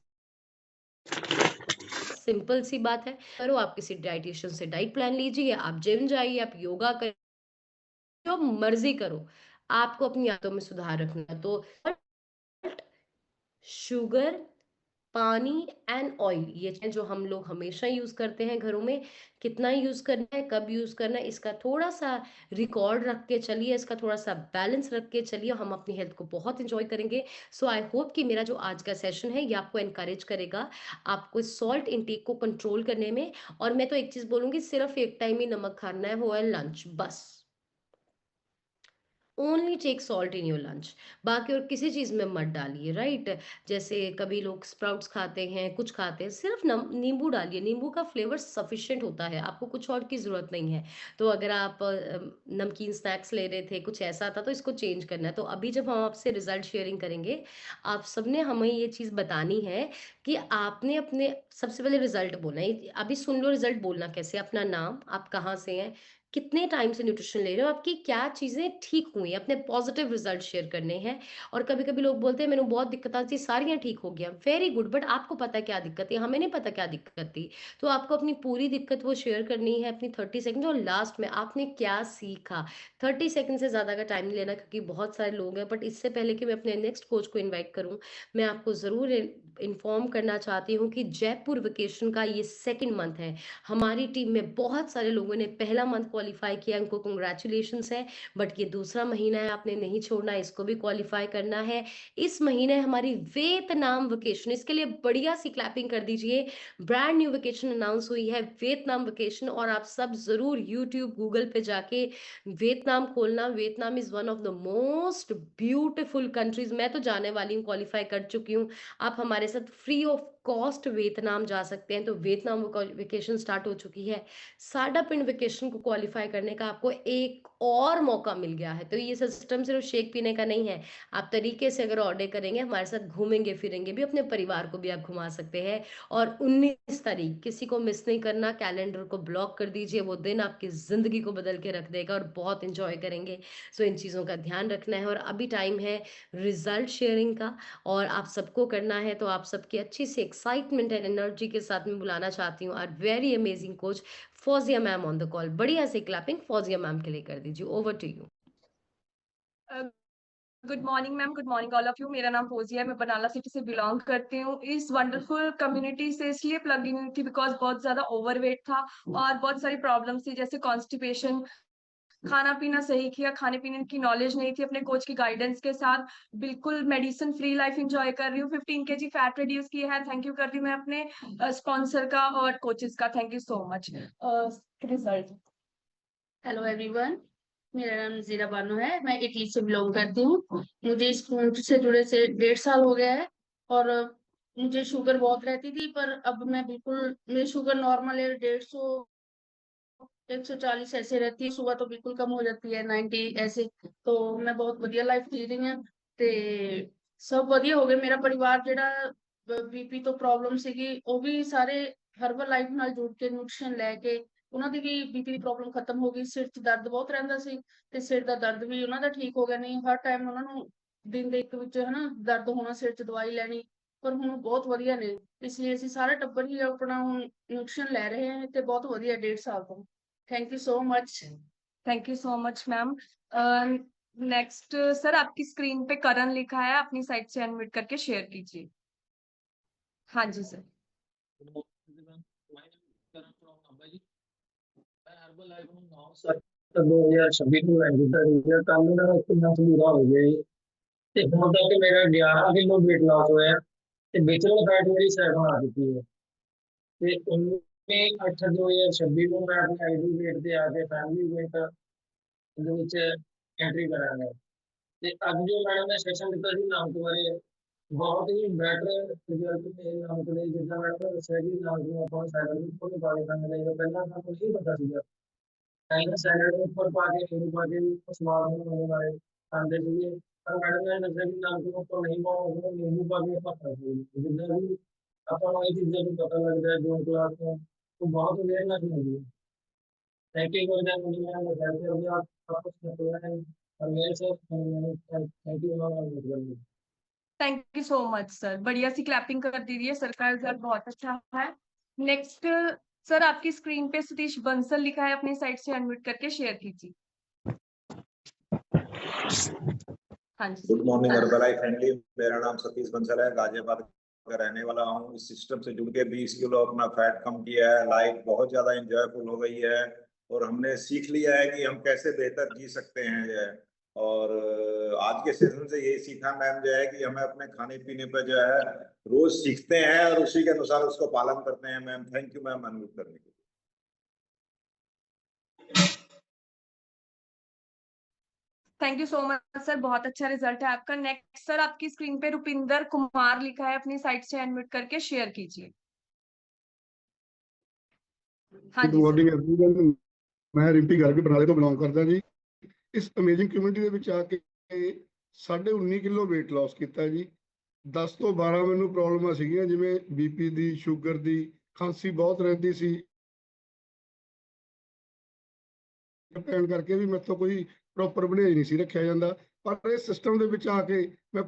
सिंपल सी बात है। करो, आप किसी डाइटिशियन से डाइट प्लान लीजिए, आप जिम जाइए, आप योगा करिए, जो मर्जी करो, आपको अपनी आदतों में सुधार रखना है। तो शुगर, पानी एंड ऑयल, ये चीजें जो हम लोग हमेशा यूज करते हैं घरों में, कितना यूज करना है, कब यूज करना है, इसका थोड़ा सा रिकॉर्ड रख के चलिए, इसका थोड़ा सा बैलेंस रख के चलिए, हम अपनी हेल्थ को बहुत इंजॉय करेंगे। सो आई होप कि मेरा जो आज का सेशन है ये आपको एनकरेज करेगा, आपको सॉल्ट इंटेक को कंट्रोल करने में। और मैं तो एक चीज बोलूंगी, सिर्फ एक टाइम ही नमक खाना है, वो है लंच, बस। Only take salt in your lunch, बाकी और किसी चीज़ में मत डालिए, राइट? जैसे कभी लोग स्प्राउट्स खाते हैं, कुछ खाते हैं, सिर्फ नींबू डालिए, नींबू का फ्लेवर सफिशिएंट होता है, आपको कुछ और की ज़रूरत नहीं है। तो अगर आप नमकीन स्नैक्स ले रहे थे, कुछ ऐसा था, तो इसको चेंज करना है। तो अभी जब हम आपसे रिजल्ट शेयरिंग करेंगे, आप सबने हमें ये चीज़ बतानी है कि आपने अपने सबसे पहले रिजल्ट बोलना है। अभी सुन लो रिजल्ट बोलना कैसे, अपना नाम, आप कहाँ से हैं, कितने टाइम से न्यूट्रिशन ले रहे हो, आपकी क्या चीज़ें ठीक हुई हैं, अपने पॉजिटिव रिजल्ट शेयर करने हैं। और कभी-कभी लोग बोलते हैं, "मैंने बहुत दिक्कत थी, सारियाँ ठीक हो गया।" वेरी गुड, बट आपको पता है क्या दिक्कत है, हमें नहीं पता क्या दिक्कत थी। तो आपको अपनी पूरी दिक्कत वो शेयर करनी है, अपनी 30 सेकंड, और लास्ट में आपने क्या सीखा। 30 सेकंड से ज़्यादा का टाइम नहीं लेना, क्योंकि बहुत सारे लोग हैं। बट इससे पहले कि मैं अपने नेक्स्ट कोच को इनवाइट करूँ, मैं आपको ज़रूर इन्फॉर्म करना चाहती हूँ कि जयपुर वेकेशन का ये सेकंड मंथ है। हमारी टीम में बहुत सारे लोगों ने पहला मंथ क्वालिफाई किया, उनको कांग्रेचुलेशंस है। बट ये दूसरा महीना है, आपने नहीं छोड़ना, इसको भी क्वालिफाई करना है। इस महीने हमारी वियतनाम वेकेशन, इसके लिए बढ़िया सी क्लैपिंग कर दीजिए। ब्रांड न्यू वेकेशन अनाउंस हुई है, वियतनाम वेकेशन, और आप सब जरूर यूट्यूब गूगल पे जाके वियतनाम खोलना। Vietnam is one of the most beautiful countries. मैं तो जाने वाली हूँ, क्वालिफाई कर चुकी हूँ। आप हमारे साथ फ्री ऑफ कॉस्ट वियतनाम जा सकते हैं। तो वियतनाम वेकेशन स्टार्ट हो चुकी है। साडा पिंड वेकेशन को क्वालिफाई करने का आपको एक और मौका मिल गया है। तो ये सिस्टम सिर्फ शेक पीने का नहीं है, आप तरीके से अगर ऑर्डर करेंगे, हमारे साथ घूमेंगे फिरेंगे भी, अपने परिवार को भी आप घुमा सकते हैं। और 19 तारीख किसी को मिस नहीं करना, कैलेंडर को ब्लॉक कर दीजिए, वो दिन आपकी जिंदगी को बदल के रख देगा, और बहुत इंजॉय करेंगे। सो इन चीज़ों का ध्यान रखना है। और अभी टाइम है रिजल्ट शेयरिंग का, और आप सबको करना है। तो आप सबकी अच्छी सी एक्साइटमेंट एंड एनर्जी के साथ में बुलाना चाहती हूँ our very amazing coach Fauzia ma'am on the call. बढ़िया से क्लैपिंग फौजिया मैम के लिए कर दीजिए। Over to you. Good morning ma'am, good morning all of you. मेरा नाम फोजिया है, मैं बनाला सिटी से बिलोंग करती हूँ। इस वंडरफुल कम्युनिटी से इसलिए प्लग इन थी बिकॉज बहुत ज्यादा ओवरवेट था और बहुत सारी प्रॉब्लम्स थी, जैसे कॉन्स्टिपेशन, खाना पीना सही किया, खाने पीने की नॉलेज नहीं थी। अपने कोच की गाइडेंस के साथ बिल्कुल मेडिसिन फ्री लाइफ एंजॉय कर रही हूँ। 15 केजी फैट रिड्यूस किया है। थैंक यू करती हूँ मैं अपने स्पॉन्सर का और कोचेस का। Thank you so much. Result. Hello everyone, मेरा नाम जीरा बानो है, मैं इटली से बिलोंग करती हूँ। मुझे इस फूड से जुड़े से 1.5 साल हो गया है। और मुझे शुगर बहुत रहती थी, पर अब मैं बिल्कुल, मेरी शुगर नॉर्मल है, 150 140 ऐसे रहती है। सुबह तो बिल्कुल कम हो जाती है, 90 ऐसे। तो मैं बहुत बढ़िया लाइफ जी रही हूँ। ते सब बढ़िया हो गया। मेरा परिवार जेड़ा बीपी तो प्रॉब्लम ਸੀਗੀ, ਉਹ ਵੀ ਸਾਰੇ ਹਰਬਲ ਲਾਈਫ ਨਾਲ ਜੁੜ ਕੇ ਨਿਊਟ੍ਰੀਸ਼ਨ ਲੈ ਕੇ ਉਹਨਾਂ ਦੀ ਵੀ ਬੀਪੀ ਦੀ ਪ੍ਰੋਬਲਮ ਖਤਮ ਹੋ ਗਈ। ਸਿਰ 'ਚ ਦਰਦ ਬਹੁਤ ਰਹਿੰਦਾ ਸੀ, ਤੇ ਸਿਰ ਦਾ ਦਰਦ ਵੀ ਉਹਨਾਂ ਦਾ ਠੀਕ ਹੋ ਗਿਆ। ਨਹੀਂ ਹਰ ਟਾਈਮ ਉਹਨਾਂ ਨੂੰ ਦਿਨ ਦੇ ਇੱਕ ਵਿੱਚ ਹਨਾ ਦਰਦ ਹੋਣਾ, ਸਿਰ 'ਚ ਦਵਾਈ ਲੈਣੀ, ਪਰ ਹੁਣ ਬਹੁਤ ਵਧੀਆ ਨੇ। ਇਸ ਲਈ ਅਸੀਂ ਸਾਰਾ ਟੱਬਰ ਹੀ ਆਪਣਾ ਹੁਣ ਨਿਊਟ੍ਰੀਸ਼ਨ ਲੈ ਰਹੇ ਹਾਂ, ਤੇ ਬਹੁਤ ਵਧੀਆ 1.5 ਸਾਲ ਤੋਂ। Thank you so much. Thank you so much ma'am. Next sir, आपकी स्क्रीन पे करण लिखा है, अपनी साइड से अनम्यूट करके शेयर कीजिए। हाँ जी सर। दो हजार छब्बीस में रिजल्ट आने का कितना पूरा हो गया जी। ते हुण तक मेरा 11 किलो वेट लॉस होया ते बेचल फैट मेरी 7 आ चुकी है। ते 19/8/2026 ਨੂੰ मैं अपने आईडी वेट ਤੇ ਆ ਕੇ फैमिली वेट ਦੇ ਵਿੱਚ एंट्री ਕਰਾਂਗਾ। ਤੇ ਅੱਜ ਜੋ मैडम ने सेशन ਦਿੱਤਾ ਸੀ ਨਾਮ ਬਾਰੇ, बहुत ही बेटर रिजल्ट ने नाम के लिए जितना मैडम ने ਦੱਸਿਆ कि ਨਾਮ ਨੂੰ ਆਪਾਂ ਸਾਈਡ ਤੋਂ ਨਹੀਂ ਪਾ ਕੇ ਖਾਣਾ ਚਾਹੀਦਾ। ਪਹਿਲਾਂ ਸਾਨੂੰ ਨਹੀਂ ਪਤਾ ਸੀਗਾ। ਪਹਿਲਾਂ ਸੈਲਡ ਦੇ ਉੱਪਰ ਪਾ ਕੇ ਨਿੰਬੂ ਪਾ ਕੇ ਸਵਾਦ ਬਣਾਉਣ ਵਾਲੇ ਖਾਂਦੇ ਸੀਗੇ। ਪਰ ਮੈਡਮ ਨੇ ਦੱਸਿਆ ਕਿ ਨਾਮ ਨੂੰ ਉੱਪਰ ਨਹੀਂ ਪਾਉਣਾ, ਨਿੰਬੂ ਪਾ ਕੇ ਆਪਾਂ ਖਾਂਦੇ ਸੀ। ਜਿੱਦਾਂ ਵੀ ਆਪਾਂ ਨੂੰ ਇਹ ਚੀਜ਼ਾਂ ਨੂੰ ਪਤਾ ਲੱਗਦਾ ਹੈ ਜੂਨ ਕਲਾਸ ਤੋਂ, तो बहुत अवेयरनेस मिलती है। Thank you for that. मुझे मैंने बताया कि अभी आप कुछ कर रहे हैं और मेरे से थैंक यू मतलब। Thank you so much sir, बढ़िया सी क्लैपिंग कर दीजिए। सर का रिजल्ट बहुत अच्छा है। नेक्स्ट सर, आपकी स्क्रीन पे सतीश बंसल लिखा है, अपनी साइड से अनम्यूट करके शेयर कीजिए। हाँ जी। गुड मॉर्निंग हर्बलाइफ फैमिली, मेरा नाम सतीश बंसल है, गाजियाबाद का रहने वाला हूँ। इस सिस्टम से जुड़ के 20 किलो अपना फैट कम किया है। लाइफ बहुत ज्यादा एंजॉयफुल हो गई है और हमने सीख लिया है कि हम कैसे बेहतर जी सकते हैं। और आज के सेशन से यही सीखा मैम जो है कि हमें अपने खाने पीने पर जो है रोज सीखते हैं और उसी के अनुसार उसको पालन करते हैं। Ma'am thank you ma'am unmute करने के लिए। Thank you so much sir, बहुत अच्छा रिजल्ट है आपका। नेक्स्ट सर, आपकी स्क्रीन पे रुपिंदर कुमार लिखा है, अपनी साइट से अनम्यूट करके शेयर कीजिए। हाँ गुड जी सर। Morning everyone. ਮੈਂ ਰਿੰਪੀ ਗਰਗ ਬਰਨਾਲੇ ਤੋਂ ਬਿਲੋਂਗ ਕਰਦਾ ਜੀ। ਇਸ ਅਮੇਜ਼ਿੰਗ ਕਮਿਊਨਿਟੀ ਦੇ ਵਿੱਚ ਆ ਕੇ 19.5 ਕਿਲੋ weight loss ਕੀਤਾ ਜੀ। 10 ਤੋਂ 12 ਮੈਨੂੰ ਪ੍ਰੋਬਲਮਾਂ ਸੀਗੀਆਂ, ਜਿਵੇਂ ਬੀਪੀ ਦੀ, ਸ਼ੂਗਰ ਦੀ, ਖਾਂਸੀ ਬਹੁਤ ਰਹਿੰਦੀ ਸੀ, ਪੈਣ ਕਰਕੇ ਵੀ ਮੈਥੋਂ ਕੋਈ ਪ੍ਰੋਪਰ ਬਣਾਈ ਨਹੀਂ ਸੀ ਰੱਖਿਆ ਜਾਂਦਾ। ਪਰ ਇਸ ਸਿਸਟਮ ਦੇ ਵਿੱਚ ਆ ਕੇ ਮੈਂ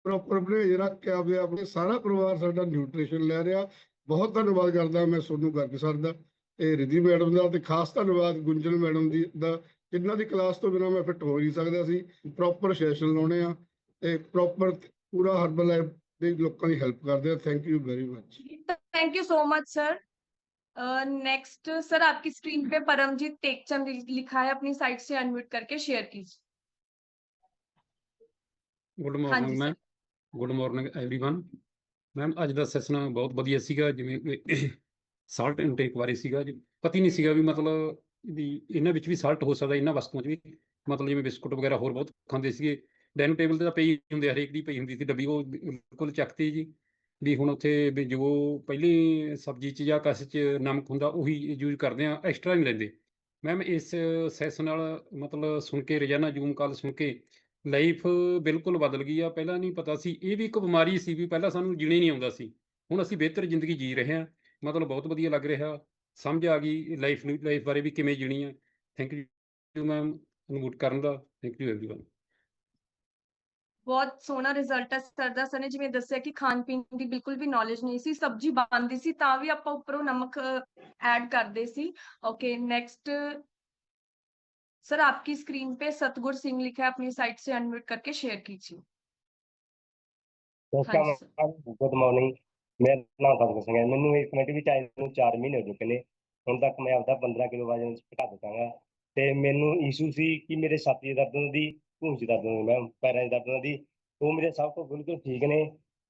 ਪ੍ਰੋਪਰ ਬਣਾਈ ਰੱਖ ਕੇ ਆਪਦੇ ਆਪਣੇ ਸਾਰਾ ਪਰਿਵਾਰ ਸਾਡਾ ਨਿਊਟ੍ਰੀਸ਼ਨ ਲੈ ਰਿਹਾ। ਬਹੁਤ ਧੰਨਵਾਦ ਕਰਦਾ ਮੈਂ ਸੋਨੂੰ ਗਰਗ ਸਰ ਦਾ, ਤੇ ਰਿਧੀ ਮੈਡਮ ਦਾ, ਤੇ ਖਾਸ ਧੰਨਵਾਦ ਗੁੰਜਨ ਮੈਡਮ ਦੀ ਦਾ, ਜਿਨ੍ਹਾਂ ਦੀ ਕਲਾਸ ਤੋਂ ਬਿਨਾਂ ਮੈਂ ਫਿੱਟ ਹੋ ਨਹੀਂ ਸਕਦਾ ਸੀ। ਪ੍ਰੋਪਰ ਸੈਸ਼ਨ ਲਾਉਣੇ ਆ ਤੇ ਪ੍ਰੋਪਰ ਪੂਰਾ ਹਰਬਲ ਲਾਈਫ ਦੇ ਲੋਕਾਂ ਦੀ ਹੈਲਪ ਕਰਦੇ ਆ। Thank you very much. Thank you so much sir. Next sir, आपकी स्क्रीन पे परमजीत टेकचंद लिखा है, अपनी साइट से अनम्यूट करके शेयर कीजिए। ਗੁੱਡ हाँ जी morning ma'am. Sir. Good morning everyone. Ma'am ਅੱਜ ਦਾ ਸੈਸ਼ਨ ਬਹੁਤ ਵਧੀਆ ਸੀਗਾ, ਜਿਵੇਂ ਸਾਲਟ ਇਨਟੇਕ ਬਾਰੇ ਸੀਗਾ ਜੀ। ਪਤਾ ਹੀ ਨਹੀਂ ਸੀਗਾ ਵੀ ਮਤਲਬ ਵੀ ਇਹਨਾਂ ਵਿੱਚ ਵੀ ਸਾਲਟ ਹੋ ਸਕਦਾ, ਇਹਨਾਂ ਵਸਤੂਆਂ 'ਚ ਵੀ। ਮਤਲਬ ਜਿਵੇਂ ਬਿਸਕੁਟ ਵਗੈਰਾ ਹੋਰ ਬਹੁਤ ਖਾਂਦੇ ਸੀਗੇ, ਡਾਈਨਿੰਗ ਟੇਬਲ 'ਤੇ ਤਾਂ ਪਈ ਹੁੰਦੇ, ਹਰੇਕ ਦੀ ਪਈ ਹੁੰਦੀ ਸੀ ਡੱਬੀ, ਉਹ ਬਿਲਕੁਲ ਚੱਕਤੀ ਜੀ। ਵੀ ਹੁਣ ਉੱਥੇ ਵੀ ਜੋ ਪਹਿਲੀ ਸਬਜ਼ੀ 'ਚ ਜਾਂ ਕਸ 'ਚ ਨਮਕ ਹੁੰਦਾ ਉਹੀ ਯੂਜ਼ ਕਰਦੇ ਆ, ਐਕਸਟਰਾ ਨਹੀਂ ਲੈਂਦੇ। ਮੈਮ ਇਸ ਸੈਸ਼ਨ ਨਾਲ ਮਤਲਬ ਸੁਣ ਕੇ, ਰੋਜ਼ਾਨਾ ਜ਼ੂਮ ਕਾਲ ਸੁਣ ਕੇ ਲਾਈਫ ਬਿਲਕੁਲ ਬਦਲ ਗਈ ਆ। ਪਹਿਲਾਂ ਨਹੀਂ ਪਤਾ ਸੀ, ਇਹ ਵੀ ਇੱਕ ਬਿਮਾਰੀ ਸੀ, ਵੀ ਪਹਿਲਾਂ ਸਾਨੂੰ ਜੀਣਾ ਹੀ ਨਹੀਂ ਆਉਂਦਾ ਸੀ। ਹੁਣ ਅਸੀਂ ਬਿਹਤਰ ਜ਼ਿੰਦਗੀ ਜੀ ਰਹੇ ਹਾਂ, ਮਤਲਬ ਬਹੁਤ ਵਧੀਆ ਲੱਗ ਰਿਹਾ। ਸਮਝ ਆ ਗਈ ਲਾਈਫ ਬਾਰੇ ਵੀ ਕਿਵੇਂ ਜੀਣੀ ਆ। ਥੈਂਕ ਯੂ ਮੈਮ ਅਨਮੂਟ ਕਰਨ ਦਾ। Thank you everyone. ਬਹੁਤ ਸੋਹਣਾ ਰਿਜ਼ਲਟ ਹੈ ਸਰ ਦਾ। ਸਰ ਨੇ ਜਿਵੇਂ ਦੱਸਿਆ ਕਿ ਖਾਣ ਪੀਣ ਦੀ ਬਿਲਕੁਲ ਵੀ ਨੌਲੇਜ ਨਹੀਂ ਸੀ, ਸਬਜ਼ੀ ਬਣਦੀ ਸੀ ਤਾਂ ਵੀ ਆਪਾਂ ਉੱਪਰੋਂ ਨਮਕ ਐਡ ਕਰਦੇ ਸੀ। ओके नेक्स्ट सर, आपकी स्क्रीन पे सतगुर सिंह लिखा है, अपनी साइट से अनम्यूट करके शेयर कीजिए। हाँ जी सर। Good morning. मेरा नाम सतगुर सिंह है। मैनू इस कमेटी ਵਿੱਚ ਆਏ ਨੂੰ 4 ਮਹੀਨੇ ਹੋ ਚੁੱਕੇ ਨੇ। ਹੁਣ ਤੱਕ ਮੈਂ ਆਪਦਾ 15 ਕਿਲੋ ਵਜਨ ਘਟਾ ਦਿੱਤਾ ਗਾ। ਤੇ ਮੈਨੂੰ ਇਸ਼ੂ ਸੀ ਕਿ ਮੇਰੇ ਛਾਤੀ 'ਚ ਦਰਦ ਹੁੰਦੀ, ਭੂੰਜ 'ਚ ਦਰਦ ਹੁੰਦੀ, ਮੈਮ ਪੈਰਾਂ 'ਚ ਦਰਦ ਹੁੰਦੀ। ਉਹ ਮੇਰੇ ਸਭ ਤੋਂ ਬਿਲਕੁਲ ਠੀਕ ਨੇ।